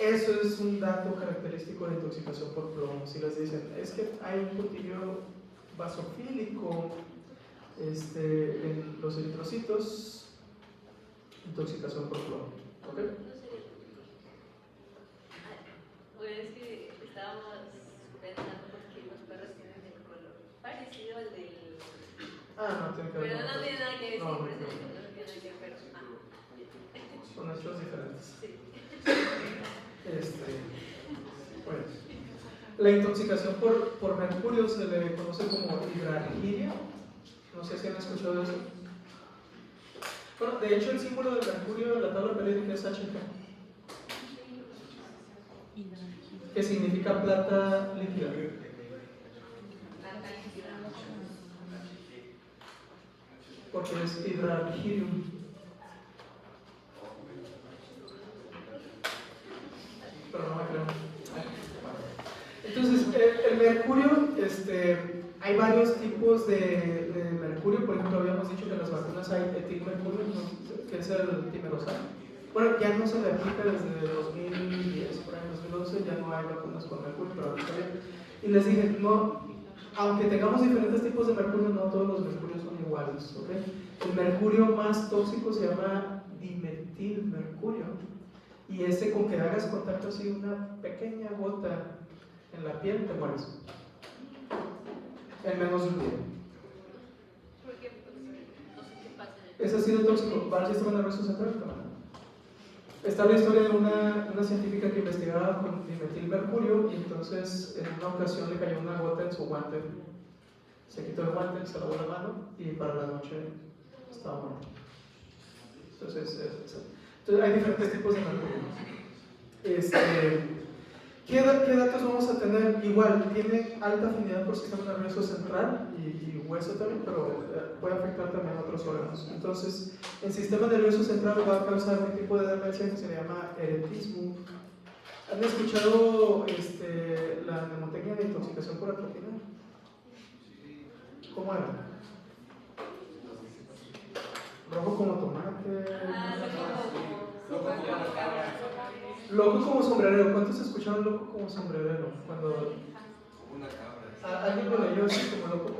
Eso es un dato característico de intoxicación por plomo. Si les dicen, es que hay un puntilleo basofílico en los eritrocitos, intoxicación por plomo. ¿Ok? Pues que estábamos pensando porque los perros tienen el color parecido al del... No tiene que ver. Pero no tiene nada que ver, No, por no, eso no. no tiene nada que ver, Son hechos diferentes. Sí. Bueno, la intoxicación por mercurio se le conoce como hidrargiria. No sé si han escuchado eso. Bueno, de hecho el símbolo de mercurio en la tabla periódica es Hg, que significa plata líquida. Porque es hidrargirium. Pero no me creo. Entonces, el mercurio, hay varios tipos de mercurio. Por ejemplo, habíamos dicho que en las vacunas hay etilmercurio, ¿no? Que es el timerosal. Bueno, ya no se le aplica desde 2010, por ahí en 2011 ya no hay vacunas con mercurio, pero ahorita bien. Y les dije, no, aunque tengamos diferentes tipos de mercurio, no todos los mercurios son iguales, ¿ok? El mercurio más tóxico se llama dimetilmercurio, y ese con que hagas contacto así una pequeña gota en la piel te mueres en menos de un día. Porque no sé qué pasa. Ese ha sido tóxico, va al sistema nervioso central. Está la historia de una científica que investigaba con dimetilmercurio y entonces en una ocasión le cayó una gota en su guante. Se quitó el guante, se lavó la mano y para la noche estaba muerto. Entonces hay diferentes tipos de mercurio. ¿Qué datos vamos a tener? Igual, tiene alta afinidad por sistema nervioso central y hueso también, pero puede afectar también a otros órganos. Entonces, el sistema nervioso central va a causar un tipo de demencia que se llama eretismo. ¿Han escuchado la mnemotecnia de intoxicación por atropina? ¿Cómo era? Rojo como tomate. Loco como sombrerero. ¿Cuántos escucharon loco como sombrerero? Cuando Una cabra. alguien lo leyó así como loco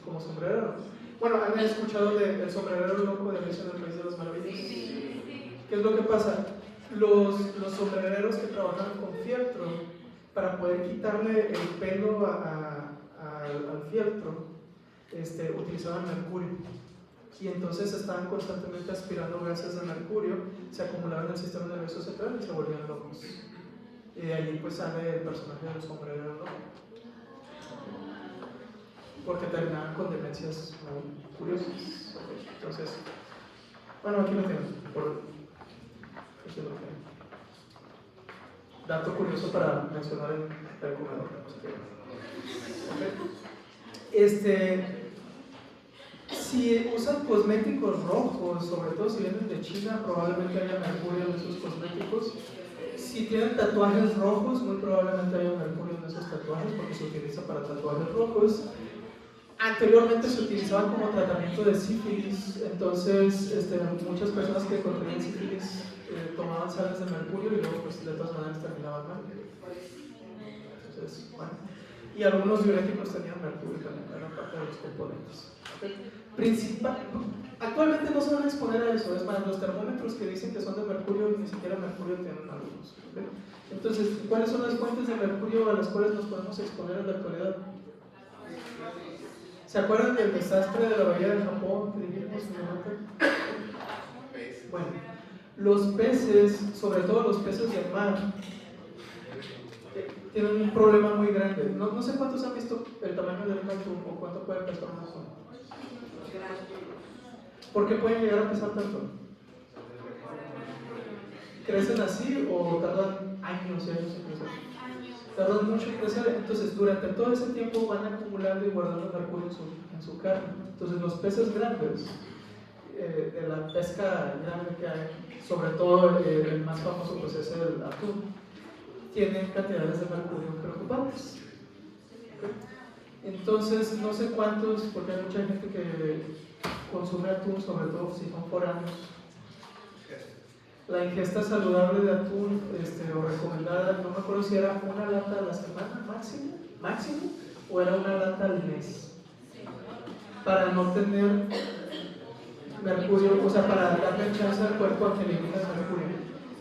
como sombrerero. Bueno, han escuchado del sombrerero loco de Alicia en el País de las Maravillas. ¿Qué es lo que pasa? Los sombrereros que trabajaban con fieltro, para poder quitarle el pelo al fieltro, utilizaban mercurio. Y entonces estaban constantemente aspirando gases de mercurio, se acumulaban en el sistema nervioso central y se volvían locos. Y de allí pues sale el personaje del sombrerero loco. Porque terminaban con demencias muy curiosas. Entonces, bueno, aquí lo tienen. Dato curioso para mencionar en el comedor. Si usan cosméticos rojos, sobre todo si vienen de China, probablemente haya mercurio en esos cosméticos. Si tienen tatuajes rojos, muy probablemente haya mercurio en esos tatuajes porque se utiliza para tatuajes rojos. Anteriormente se utilizaban como tratamiento de sífilis, entonces muchas personas que contraían sífilis tomaban sales de mercurio y luego pues de todas maneras terminaban mal. Entonces, bueno. Y algunos diuréticos tenían mercurio también, eran parte de los componentes. Actualmente no se van a exponer a eso, es más, los termómetros que dicen que son de mercurio ni siquiera mercurio tienen algunos. ¿Okay? Entonces, ¿cuáles son las fuentes de mercurio a las cuales nos podemos exponer en la actualidad? ¿Se acuerdan del desastre de la bahía de Japón que dijimos en el momento? Bueno, los peces, sobre todo los peces de mar, tienen un problema muy grande. No sé cuántos han visto el tamaño del atún o cuánto puede pesar un atún. ¿Por qué pueden llegar a pesar tanto? ¿Crecen así o tardan años y años en crecer? Tardan mucho en crecer, entonces durante todo ese tiempo van acumulando y guardando mercurio en su carne. Entonces los peces grandes, de la pesca grande que hay, sobre todo el más famoso pues es el atún, tienen cantidades de mercurio preocupantes. Entonces no sé cuántos, porque hay mucha gente que consume atún, sobre todo si son foráneos. La ingesta saludable de atún o recomendada, no me acuerdo si era una lata a la semana máximo o era una lata al mes, para no tener mercurio, o sea, para darle chance al cuerpo a que elimine el mercurio.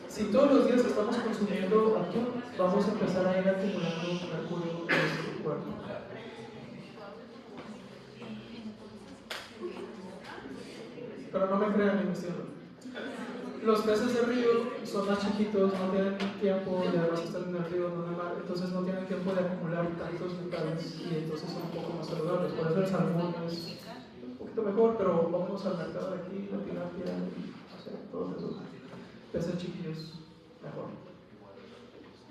Si todos los días estamos consumiendo atún, vamos a empezar a ir acumulando mercurio en nuestro cuerpo. Pero no me crean, investigarlo. Los peces de río son más chiquitos, no tienen tiempo, y además están en el río, no en el mar, entonces no tienen tiempo de acumular tantos metales y entonces son un poco más saludables. Por eso el salmón es un poquito mejor, pero vamos al mercado de aquí, la tilapia, no sé, todos esos peces chiquillos, mejor.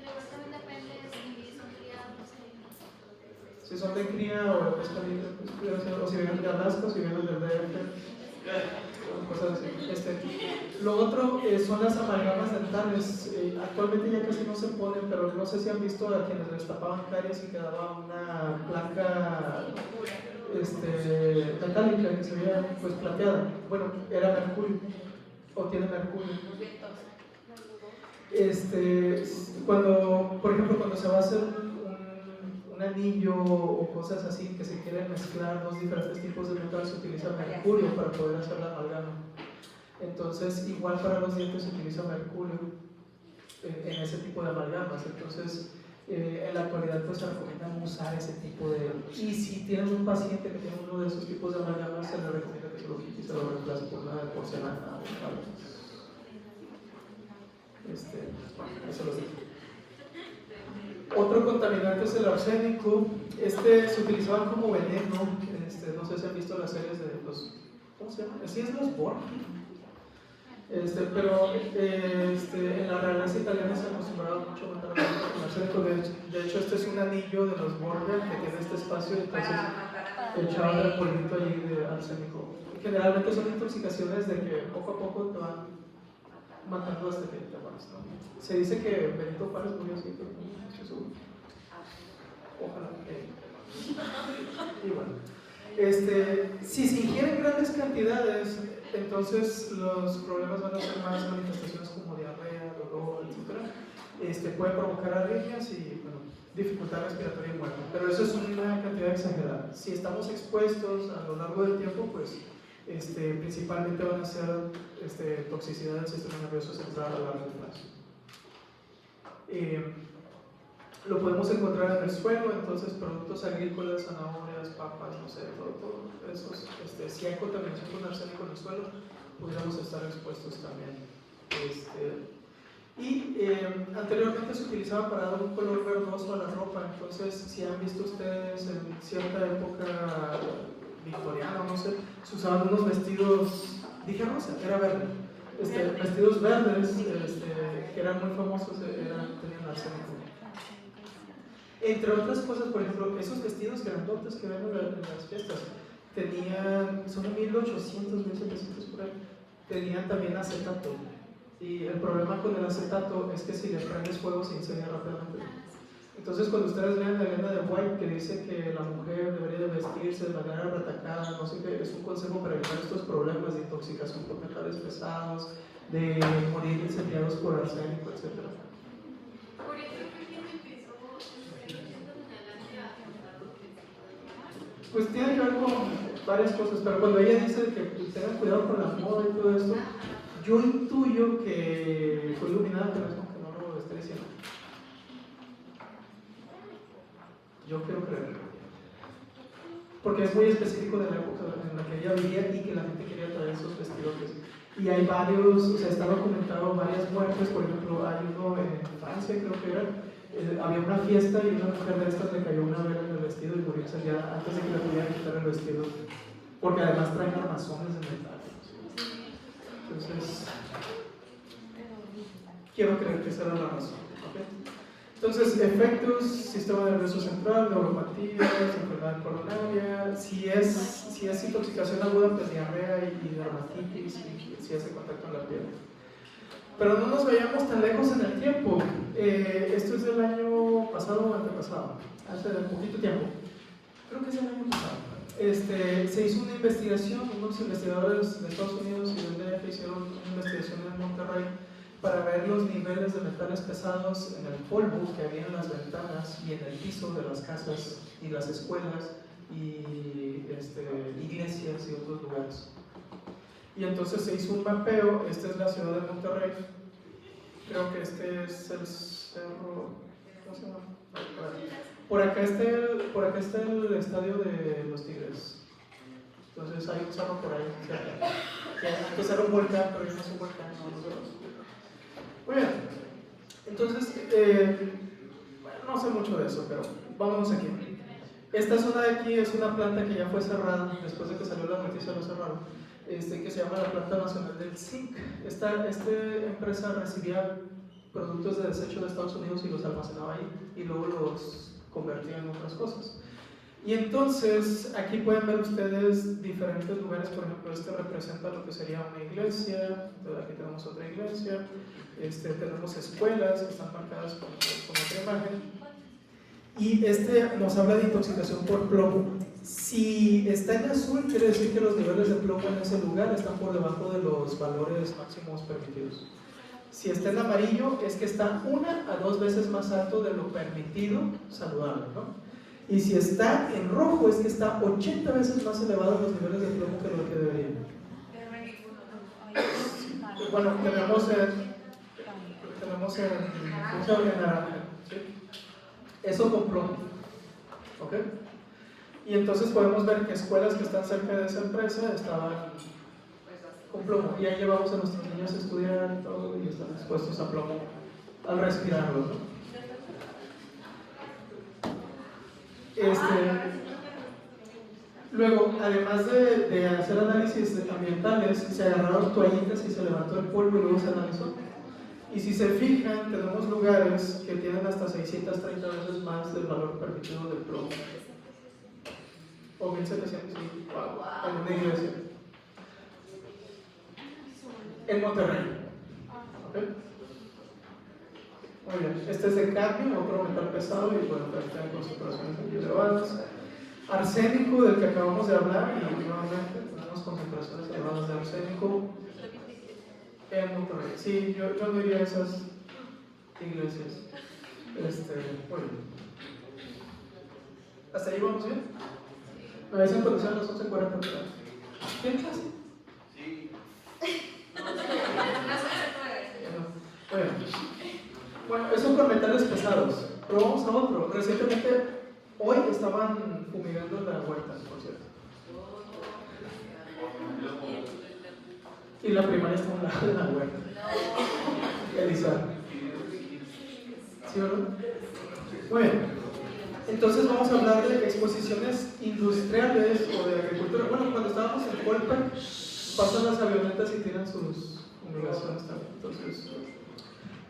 Pero también depende si son criados. Si son de cría o de pesca libre, pues, o si vienen de Alaska, o si vienen del DF. Cosas así. Lo otro son las amalgamas dentales. Actualmente ya casi no se ponen, pero no sé si han visto a quienes les tapaban caries y quedaba una placa metálica que se veía pues plateada. Bueno, era mercurio o tiene mercurio. Por ejemplo, cuando se va a hacer un anillo o cosas así que se quieren mezclar dos diferentes tipos de metal, se utiliza mercurio para poder hacer la amalgama. Entonces, igual para los dientes se utiliza mercurio en ese tipo de amalgamas. Entonces, en la actualidad pues se recomienda usar ese tipo de... Y si tienen un paciente que tiene uno de esos tipos de amalgamas, se le recomienda que se lo quite y se lo reemplace por una de porcelana o algo más. Eso lo digo. Otro contaminante es el arsénico. Se utilizaba como veneno. No sé si han visto las series de los... ¿Cómo se llama? ¿Sí es los Borg? Pero en la realeza italiana se acostumbraba mucho a matar con arsénico. De hecho, este es un anillo de los Borgia que tiene este espacio, entonces echaban el polvito allí de arsénico. Generalmente son intoxicaciones de que poco a poco te van matando hasta que te mueres, ¿no? Se dice que Benito Juárez murió así, pero no estoy seguro. Ojalá. Y bueno, si se ingieren grandes cantidades, entonces los problemas van a ser más manifestaciones como diarrea, dolor, etc. puede provocar arritmias y bueno, dificultad respiratoria y muerte. Pero eso es una cantidad exagerada. Si estamos expuestos a lo largo del tiempo, pues principalmente van a ser toxicidad del sistema nervioso central a largo plazo. Lo podemos encontrar en el suelo, entonces productos agrícolas, zanahorias, papas, no sé, todo esos, si hay contaminación con arsénico en el suelo, pudiéramos estar expuestos también. Anteriormente se utilizaba para dar un color verdoso a la ropa, entonces si han visto ustedes en cierta época victoriana, no sé, se usaban unos vestidos, dije rosa, era verde, vestidos verdes que eran muy famosos, tenían arsénico. Entre otras cosas, por ejemplo, esos vestidos grandotes que ven en las fiestas, son de 1800, 1700 por ahí, tenían también acetato. Y el problema con el acetato es que si le prendes fuego se incendia rápidamente. Entonces, cuando ustedes lean la leyenda de White que dice que la mujer debería de vestirse de manera retacada, no sé qué, es un consejo para evitar estos problemas de intoxicación por metales pesados, de morir incendiados por arsénico, etc. Por eso fue que me empezó Pues tiene que ver con varias cosas, pero cuando ella dice que tengan cuidado con la moda y todo esto, yo intuyo que fue iluminada, pero es como que no lo estoy diciendo. Yo quiero creer. Porque es muy específico de la época en la que ella vivía y que la gente quería traer esos vestidos. Y hay varios, o sea, está documentado varias muertes, por ejemplo, hay uno en Francia, creo que era, había una fiesta y una mujer de estas le cayó una vela en el vestido y murió ya antes de que le pudieran quitar el vestido, porque además traen armazones de metal. Entonces, quiero creer que esa era la razón. ¿Okay? Entonces, efectos, sistema nervioso central, neuropatías, enfermedad coronaria, si es intoxicación aguda, pues diarrea y dermatitis, y si hace contacto en la piel. Pero no nos vayamos tan lejos en el tiempo. Esto es del año pasado o antepasado, hace un poquito tiempo. Creo que es el año pasado. Se hizo una investigación, unos investigadores de Estados Unidos y del DF hicieron una investigación en Monterrey para ver los niveles de metales pesados en el polvo que había en las ventanas y en el piso de las casas y las escuelas y iglesias y otros lugares. Y entonces se hizo un mapeo. Esta es la ciudad de Monterrey. Creo que este es el cerro. ¿Cómo se llama? Por acá está el estadio de los Tigres. Entonces hay un cerro por ahí cerca. Antes era un volcán, pero ya no es un volcán. Muy bien. Entonces, bueno, no sé mucho de eso, pero vámonos aquí. Esta zona de aquí es una planta que ya fue cerrada, después de que salió la noticia lo cerraron, que se llama la Planta Nacional del Zinc. Esta empresa recibía productos de desecho de Estados Unidos y los almacenaba ahí y luego los convertía en otras cosas. Y entonces aquí pueden ver ustedes diferentes lugares. Por ejemplo, representa lo que sería una iglesia. Entonces aquí tenemos otra iglesia, tenemos escuelas que están marcadas con otra imagen, y nos habla de intoxicación por plomo. Si está en azul, quiere decir que los niveles de plomo en ese lugar están por debajo de los valores máximos permitidos. Si está en amarillo, es que está 1 a 2 veces más alto de lo permitido saludable, ¿no? Y si está en rojo, es que está 80 veces más elevado los niveles de plomo que lo que debería. Bueno, tenemos en naranja, ¿sí? Eso con plomo, ¿ok? Y entonces podemos ver que escuelas que están cerca de esa empresa estaban con plomo, y ahí llevamos a nuestros niños a estudiar y todo, y están expuestos a plomo al respirarlo, ¿no? Luego, además de hacer análisis ambientales, se agarraron toallitas y se levantó el polvo y luego se analizó. Y si se fijan, tenemos lugares que tienen hasta 630 veces más del valor permitido del plomo. O 1700, sí, wow, en una iglesia. En Monterrey. ¿Okay? Muy bien, este es de cadmio, otro metal pesado, y bueno, está en concentraciones muy elevadas. Arsénico, del que acabamos de hablar, y nuevamente tenemos concentraciones elevadas de arsénico en Monterrey. Sí, yo diría esas iglesias. Muy bien. ¿Hasta ahí vamos bien? Me dicen cuando sean las 11:40. ¿Quién clase? Sí. Bueno, eso con metales pesados. Pero vamos a otro. Recientemente, hoy estaban fumigando la huerta, por cierto. Y la primaria está a un lado de la huerta. Elisa. ¿Sí, verdad? Muy bien. Entonces vamos a hablar de exposiciones industriales o de agricultura. Bueno, cuando estábamos en Colpa, pasan las avionetas y tiran sus fumigaciones también.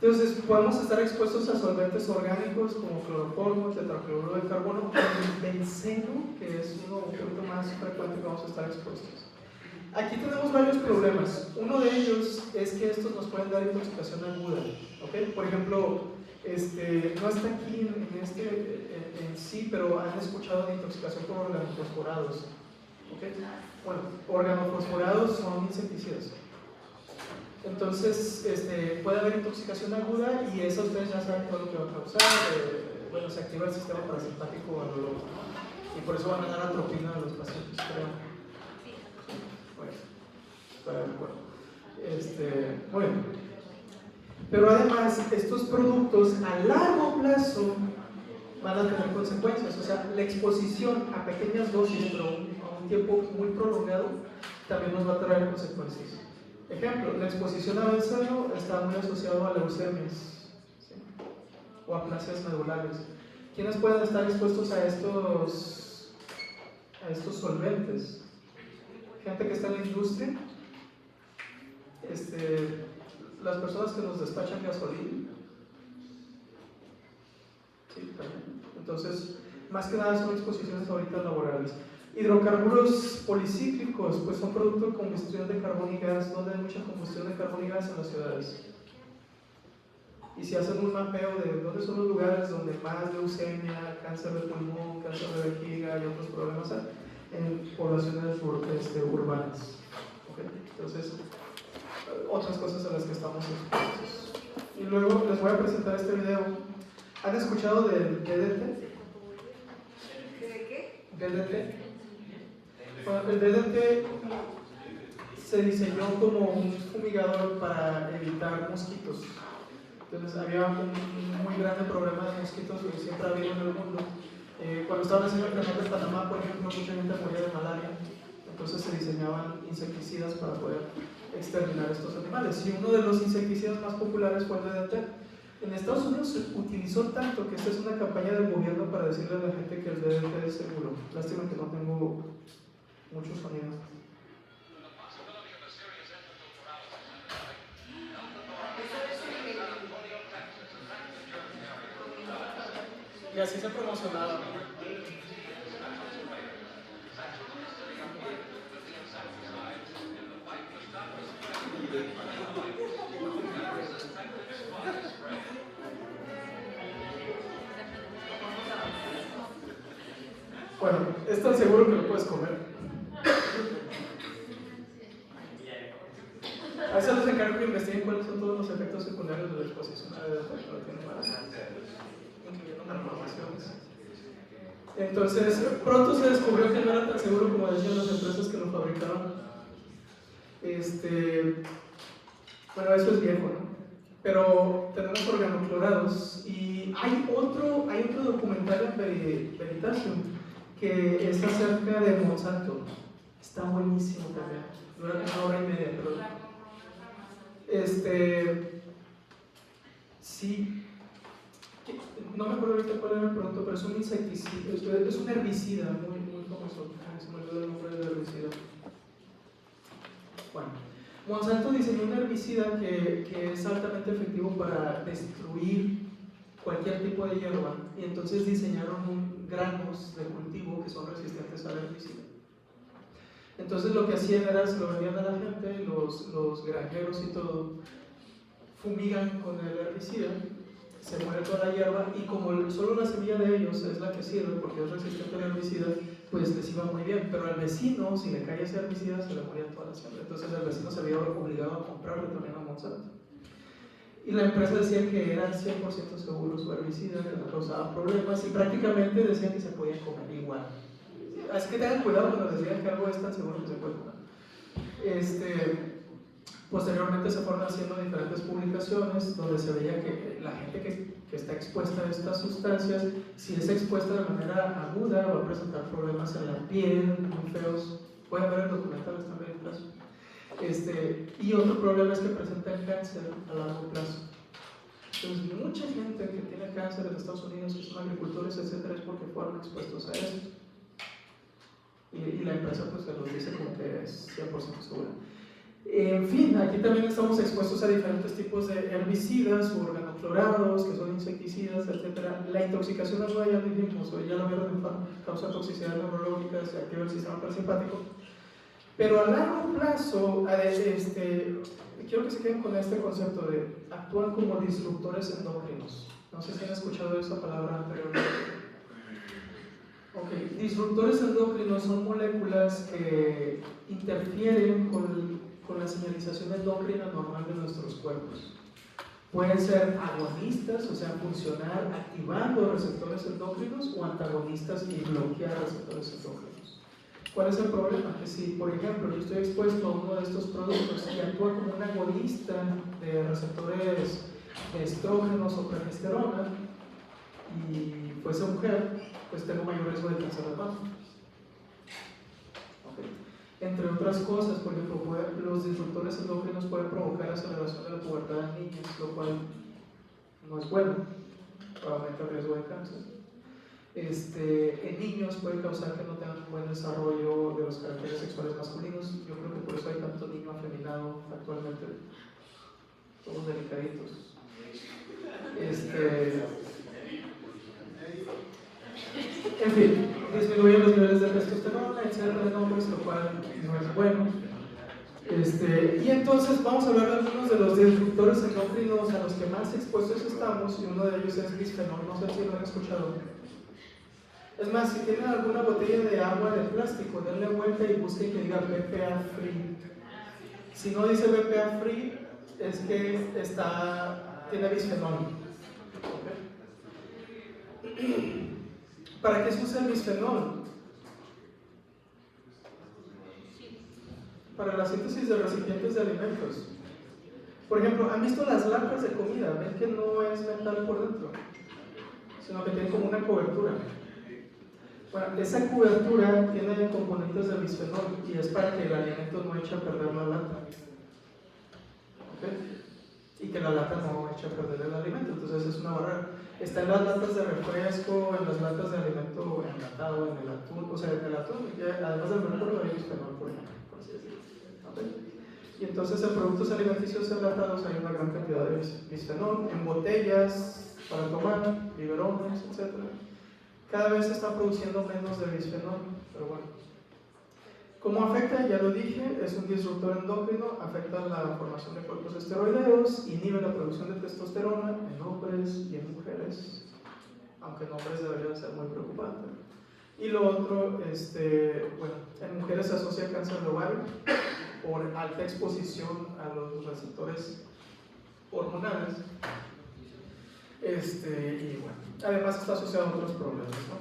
Entonces podemos estar expuestos a solventes orgánicos como cloroformo, tetracloruro de carbono, o benceno, que es uno un poquito más frecuente que vamos a estar expuestos. Aquí tenemos varios problemas. Uno de ellos es que estos nos pueden dar intoxicación aguda. ¿Okay? Por ejemplo, no está aquí en sí, pero han escuchado de intoxicación por organofosforados. ¿Okay? Bueno, organofosforados son insecticidas. Entonces, puede haber intoxicación aguda y eso ustedes ya saben todo lo que va a causar. Bueno, se activa el sistema parasimpático al dolor y por eso van a dar atropina a los pacientes, creo. Bueno, para el cuerpo. Muy bien. Pero además, estos productos a largo plazo van a tener consecuencias. O sea, la exposición a pequeñas dosis, pero a un tiempo muy prolongado, también nos va a traer consecuencias. Ejemplo, la exposición a benceno está muy asociado a leucemias, ¿sí? O a plasias medulares. ¿Quiénes pueden estar expuestos a estos solventes? Gente que está en la industria, las personas que nos despachan gasolina. Sí, también. Entonces, más que nada son exposiciones ahorita laborales. Hidrocarburos policíclicos, pues son producto de combustión de carbón y gas, donde hay mucha combustión de carbón y gas en las ciudades. Y si hacen un mapeo de dónde son los lugares donde más leucemia, cáncer de pulmón, cáncer de vejiga y otros problemas hay, en poblaciones urbanas. ¿Okay? Entonces, otras cosas a las que estamos expuestos. Y luego les voy a presentar este video. ¿Han escuchado del DDT? ¿De qué? DDT. Bueno, el DDT se diseñó como un fumigador para evitar mosquitos. Entonces había un muy grande problema de mosquitos que siempre ha habido en el mundo. Cuando estaban haciendo el canal de Panamá, por ejemplo, mucha gente moría de malaria. Entonces se diseñaban insecticidas para poder exterminar estos animales. Y uno de los insecticidas más populares fue el DDT. En Estados Unidos se utilizó tanto que esta es una campaña del gobierno para decirle a la gente que el DDT es seguro. Lástima que no tengo mucho sonido. Y así se promocionaba. Bueno, es tan seguro que lo puedes comer. A veces les encargo que investiguen cuáles son todos los efectos secundarios de la exposición a DDT, incluyendo malformaciones. Entonces, pronto se descubrió que no era tan seguro como decían las empresas que lo fabricaron. Bueno, eso es viejo, ¿no? Pero tenemos organoclorados y hay otro documental en Veritasium que es acerca de Monsanto. Está buenísimo también. Dura como 1 hora y media, pero sí, no me acuerdo ahorita cuál era el producto, pero es un insecticida, es un herbicida muy, muy famoso. Se me olvidó el nombre del herbicida. Bueno, Monsanto diseñó un herbicida que es altamente efectivo para destruir cualquier tipo de hierba, y entonces diseñaron granos de cultivo que son resistentes al herbicida. Entonces lo que hacían era, se lo vendían a la gente, los granjeros y todo, fumigan con el herbicida, se muere toda la hierba, y como solo la semilla de ellos es la que sirve porque es resistente al herbicida, pues les iba muy bien. Pero al vecino, si le cae ese herbicida, se le moría toda la siembra. Entonces el vecino se había obligado a comprarle también a Monsanto. y la empresa decía que era 100% seguro su herbicida, que no causaba problemas y prácticamente decían que se podía comer igual. Así que tengan cuidado cuando les digan que algo es tan seguro que se puede comer. Posteriormente se fueron haciendo diferentes publicaciones donde se veía que la gente que está expuesta a estas sustancias, si es expuesta de manera aguda, va a presentar problemas en la piel muy feos. Pueden ver el documental, está en el caso. Y otro problema es que presentan cáncer a largo plazo. Entonces, mucha gente que tiene cáncer en Estados Unidos, que son agricultores, etcétera, es porque fueron expuestos a esto. Y la empresa pues se los dice como que es 100% segura. En fin, aquí también estamos expuestos a diferentes tipos de herbicidas o organoclorados, que son insecticidas, etc. La intoxicación aguda ya lo dijimos, o ya lo vieron, causa toxicidad neurológica, se activa el sistema parasimpático. Pero a largo plazo, quiero que se queden con este concepto de actúan como disruptores endócrinos. No sé si han escuchado esa palabra anteriormente. Ok, disruptores endócrinos son moléculas que interfieren con la señalización endocrina normal de nuestros cuerpos. Pueden ser agonistas, o sea, funcionar activando receptores endócrinos, o antagonistas y bloquear receptores endócrinos. ¿Cuál es el problema? Que si, por ejemplo, yo estoy expuesto a uno de estos productos y actúa como un agonista de receptores de estrógenos o progesterona y fuese mujer, pues tengo mayor riesgo de cáncer de mama. Entre otras cosas, por ejemplo, los disruptores endócrinos pueden provocar aceleración de la pubertad en niños, lo cual no es bueno, aumenta el riesgo de cáncer. En niños puede causar que no tengan un buen desarrollo de los caracteres sexuales masculinos. Yo creo que por eso hay tanto niño afeminado actualmente, todos delicaditos. En fin, disminuyen los niveles de testosterona, etcétera, en hombres, lo cual no es bueno. Y entonces vamos a hablar de algunos de los disruptores endocrinos a los que más expuestos estamos, y uno de ellos es bisfenol. No sé si lo han escuchado. Es más, si tienen alguna botella de agua de plástico, denle vuelta y busquen que diga BPA free. Si no dice BPA free, es que tiene bisfenol. ¿Okay? ¿Para qué se usa el bisfenol? Para la síntesis de recipientes de alimentos. Por ejemplo, ¿han visto las latas de comida? Ven que no es metal por dentro, sino que tiene como una cobertura. Bueno, esa cobertura tiene componentes de bisfenol y es para que el alimento no eche a perder la lata. ¿Okay? Y que la lata no eche a perder el alimento, entonces es una barrera. Está en las latas de refresco, en las latas de alimento enlatado, en el atún, o sea, en el atún, además del mercurio hay bisfenol, por ejemplo, por así decirlo. ¿Okay? Y entonces en productos alimenticios enlatados hay una gran cantidad de bisfenol, en botellas para tomar, biberones, etc. Cada vez se está produciendo menos de bisfenol, pero bueno. ¿Cómo afecta? Ya lo dije, es un disruptor endocrino, afecta la formación de cuerpos esteroideos, inhibe la producción de testosterona en hombres y en mujeres, aunque en hombres debería ser muy preocupante. Y lo otro, bueno, en mujeres se asocia cáncer de ovario por alta exposición a los receptores hormonales. Y bueno, además está asociado a otros problemas, ¿no?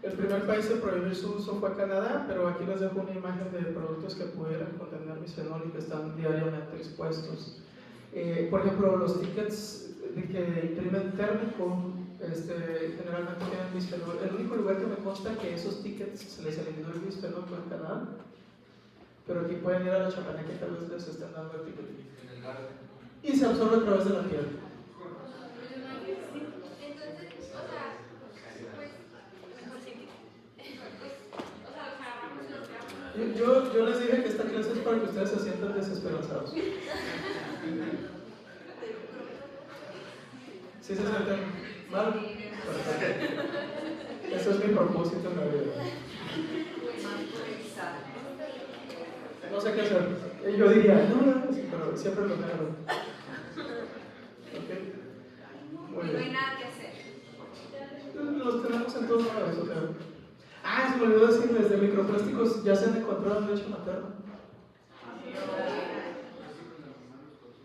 El primer país en prohibir su uso fue Canadá, pero aquí les dejo una imagen de productos que pudieran contener bisfenol y que están diariamente expuestos. Por ejemplo, los tickets que imprimen térmico generalmente tienen bisfenol. El único lugar que me consta que esos tickets se les eliminó el bisfenol fue en Canadá, pero aquí pueden ir a la chapaneca y tal vez les estén dando el ticket. Y se absorbe a través de la piel. Yo les dije que esta clase es para que ustedes se sientan desesperanzados. ¿Sí se sienten mal? Perfecto. Ese es mi propósito en la vida. No sé qué hacer. Yo diría, no, pero siempre lo tengo. ¿Okay? Muy bien. No hay nada que hacer. Los tenemos en todos lados, o sea. Se me olvidó decirles, de microplásticos ya se han encontrado en leche materna.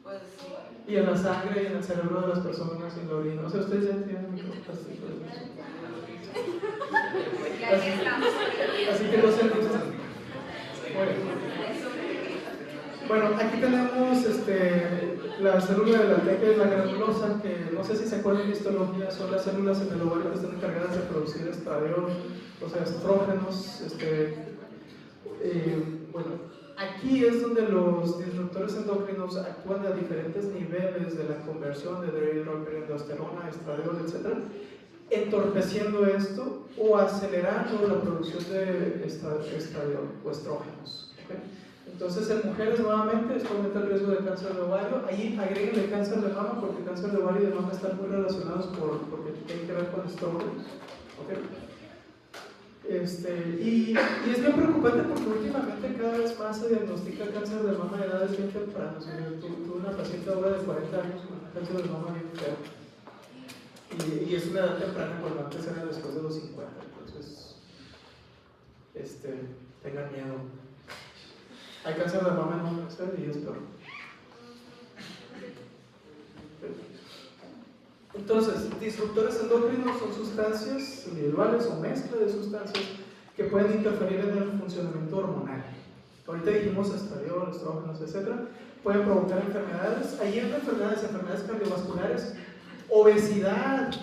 Pues sí. y en la sangre y en el cerebro de las personas y en la orina. O sea, ustedes ya tienen microplásticos. Y ahí estamos. Así que los científicos. Bueno, aquí tenemos la célula de la T, que es la granulosa, que no sé si se acuerdan de histología, son las células en el ovario que están encargadas de producir estradiol, o sea, estrógenos. Bueno, aquí es donde los disruptores endocrinos actúan a diferentes niveles de la conversión de dihidroperotestosterona, estradiol, etc., entorpeciendo esto o acelerando la producción de estradiol o estrógenos. ¿Okay? Entonces, en mujeres nuevamente esto aumenta el riesgo de cáncer de ovario. Ahí agréguenle cáncer de mama, porque cáncer de ovario y de mama están muy relacionados porque tienen que ver con estrógenos. ¿Okay? Y es bien preocupante porque últimamente cada vez más se diagnostica cáncer de mama a edades bien tempranas. Tuve una paciente ahora de 40 años con cáncer de mama bien feo. Y es una edad temprana, cuando antes era después de los 50. Entonces, tengan miedo. Hay cáncer de mama en hombres y es peor. Entonces, disruptores endocrinos son sustancias individuales o mezcla de sustancias que pueden interferir en el funcionamiento hormonal. Ahorita dijimos estradiol, estrógenos, etc. Pueden provocar enfermedades. Ahí hay enfermedades cardiovasculares, obesidad.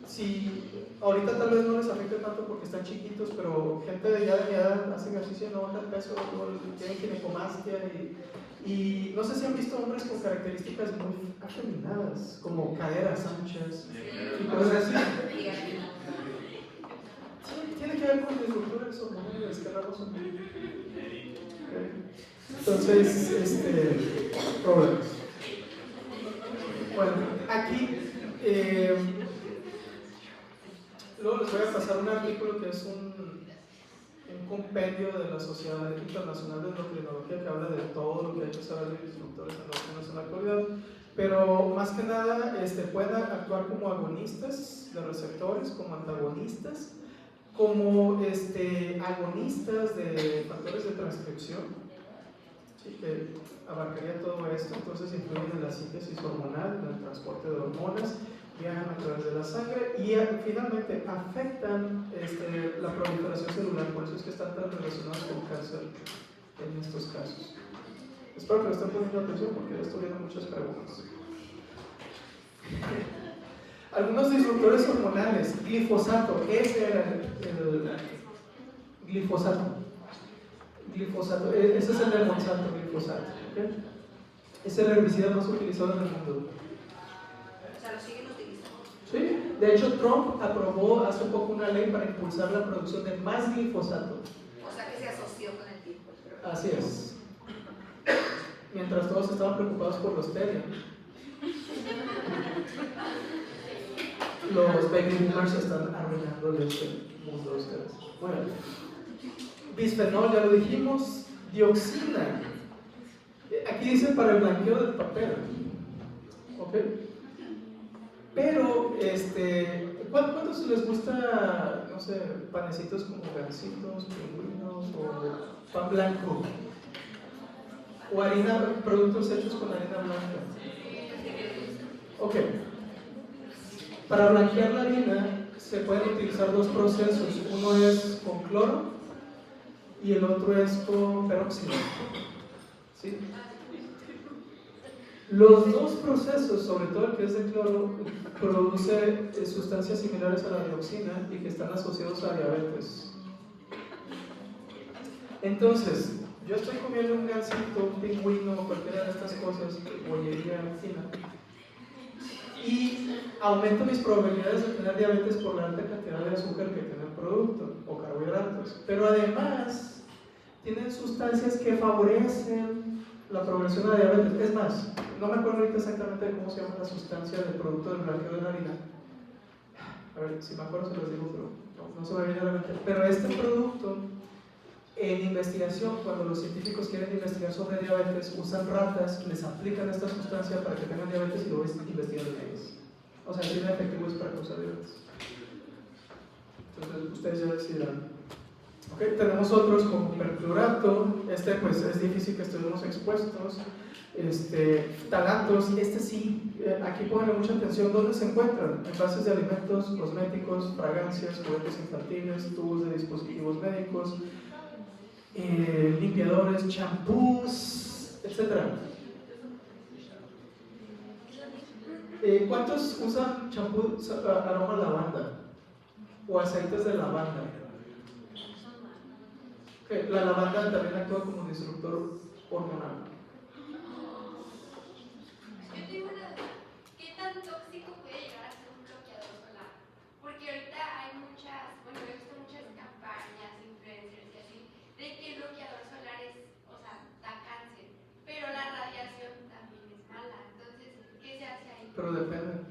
Si ahorita tal vez no les afecte tanto porque están chiquitos, pero gente de ya de mi edad hace ejercicio y no baja de peso, tienen ginecomastia y no sé si han visto hombres con características muy afeminadas, como caderas anchas y cosas así. Tiene que ver con disruptores hormonales, que raro son. Entonces, problemas. Bueno, aquí luego les voy a pasar un artículo que es un compendio de la Sociedad Internacional de Endocrinología que habla de todo lo que hay que saber de disruptores endócrinos en la actualidad, pero más que nada pueden actuar como agonistas de receptores, como antagonistas, como agonistas de factores de transcripción, ¿sí? Que abarcaría todo esto. Entonces influyen en la síntesis hormonal, en el transporte de hormonas, viajan a través de la sangre y finalmente afectan la proliferación celular. Por eso es que están tan relacionados con cáncer en estos casos. Espero que le estén poniendo atención porque ya estoy viendo muchas preguntas. Algunos disruptores hormonales, glifosato, ese era el glifosato, ese es el de Monsanto, glifosato, ¿okay? Es el herbicida más utilizado en el mundo. O sea, lo siguen utilizando. Sí, de hecho Trump aprobó hace poco una ley para impulsar la producción de más glifosato. O sea, que se asoció con el tiempo. Así es. Mientras todos estaban preocupados por los stevia. Los baby boomers están arruinando este mundo a ustedes. Bueno, bisfenol, ya lo dijimos. Dioxina. Aquí dice para el blanqueo del papel. ¿Ok? Pero, ¿cuántos les gusta, no sé, panecitos como gancitos, pingüinos o pan blanco? O productos hechos con harina blanca. Ok. Para blanquear la harina se pueden utilizar dos procesos. Uno es con cloro y el otro es con peróxido. ¿Sí? Los dos procesos, sobre todo el que es de cloro, produce sustancias similares a la dioxina y que están asociados a diabetes. Entonces, yo estoy comiendo un gansito, un pingüino o cualquiera de estas cosas, bollería fina, y aumento mis probabilidades de tener diabetes por la alta cantidad de azúcar que tiene el producto o carbohidratos. Pero además, tienen sustancias que favorecen la progresión de la diabetes. Es más, no me acuerdo ahorita exactamente de cómo se llama la sustancia del producto del blanqueo de la harina. A ver, si me acuerdo se los digo, pero no se me viene a la mente. Pero este producto, en investigación, cuando los científicos quieren investigar sobre diabetes, usan ratas, les aplican esta sustancia para que tengan diabetes y luego investigan en ellas. O sea, tiene efectivo es para causar diabetes. Entonces, ustedes ya decidirán. Okay, tenemos otros como perclorato, pues es difícil que estemos expuestos. Talatos, sí, aquí pónganle mucha atención. ¿Dónde se encuentran? Envases de alimentos, cosméticos, fragancias, juguetes infantiles, tubos de dispositivos médicos, limpiadores, champús, etc. ¿Cuántos usan champú aroma lavanda o aceites de lavanda? La lavanda también actúa como disruptor hormonal. Yo tengo una duda. ¿Qué tan tóxico puede llegar a ser un bloqueador solar? Porque ahorita hay muchas, bueno, he visto muchas campañas, influencers y así, de que el bloqueador solar da cáncer, pero la radiación también es mala. Entonces, ¿qué se hace ahí? Pero depende.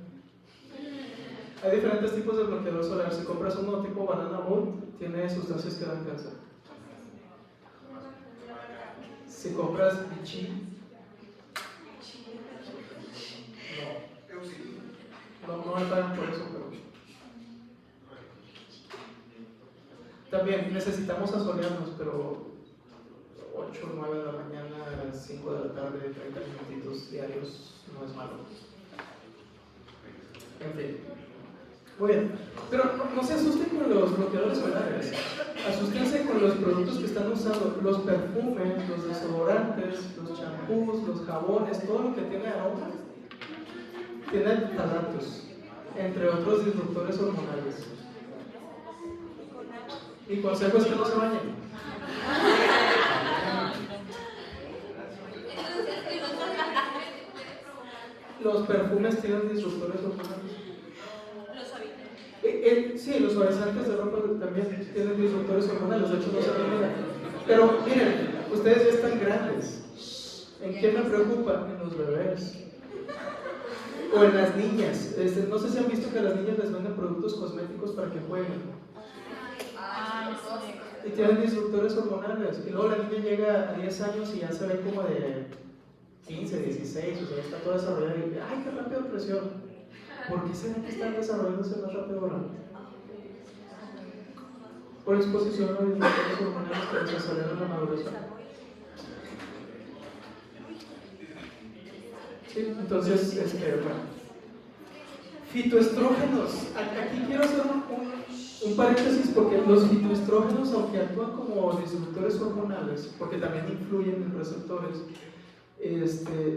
Hay diferentes tipos de bloqueador solar. Si compras uno tipo banana boat, tiene sustancias que dan cáncer. Si compras vichy, no me pagan por eso, pero también necesitamos asolearnos, pero 8 o 9 de la mañana, 5 de la tarde, 30 minutitos diarios no es malo. En fin. Muy bien, pero no se asusten con los bloqueadores solares, asústense con los productos que están usando, los perfumes, los desodorantes, los champús, los jabones, todo lo que tiene aroma, tiene talatos, entre otros disruptores hormonales. Mi consejo es que no se bañen. Los perfumes tienen disruptores hormonales. Sí, los suavizantes de ropa también tienen disruptores hormonales, de hecho no se olvida. Pero miren, ustedes ya están grandes. ¿En qué me preocupa? En los bebés. O en las niñas. No sé si han visto que a las niñas les venden productos cosméticos para que jueguen. Y tienen disruptores hormonales. Y luego la niña llega a 10 años y ya se ve como de 15, 16, o sea, está toda desarrollada y dice, ¡ay, qué rápido presión! ¿Por qué será que están desarrollándose más rápido ahora? Por exposición a disruptores hormonales que les aceleran la madurez. Sí, entonces, bueno. Fitoestrógenos. Aquí quiero hacer un paréntesis porque los fitoestrógenos, aunque actúan como disruptores hormonales, porque también influyen en receptores,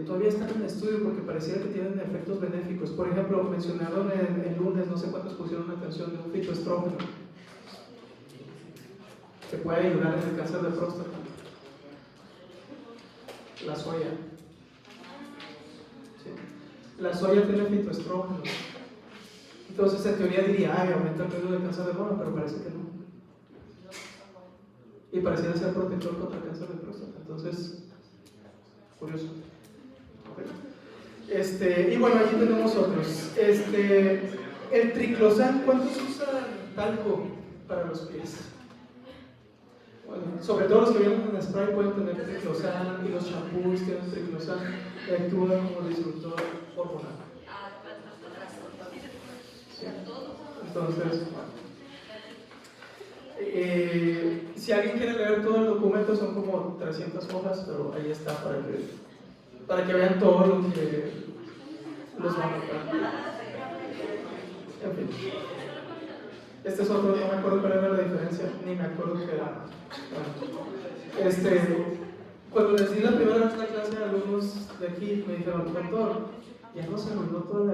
todavía están en estudio porque pareciera que tienen efectos benéficos. Por ejemplo, mencionaron el lunes, no sé cuántos pusieron atención, de un fitoestrógeno que puede ayudar en el cáncer de próstata. La soya. Sí. La soya tiene fitoestrógenos. Entonces, en teoría diría, ay, aumenta el riesgo de cáncer de mama, pero parece que no. Y pareciera ser protector contra el cáncer de próstata. Entonces, curioso. Okay. Y bueno, aquí tenemos otros. El triclosan, ¿cuántos usan talco para los pies? Bueno, sobre todo los que vienen en spray pueden tener triclosan, y los champús tienen triclosan, que actúan como disruptor hormonal. Sí. Entonces, bueno. Si alguien quiere leer todo el documento, son como 300 hojas, pero ahí está para que vean todo lo que los va a notar. En fin. Este es otro, no me acuerdo cuál era la diferencia, ni me acuerdo qué era. Bueno, cuando les di la primera vez la clase a alumnos de aquí, me dijeron, doctor, ya no se arruinó toda la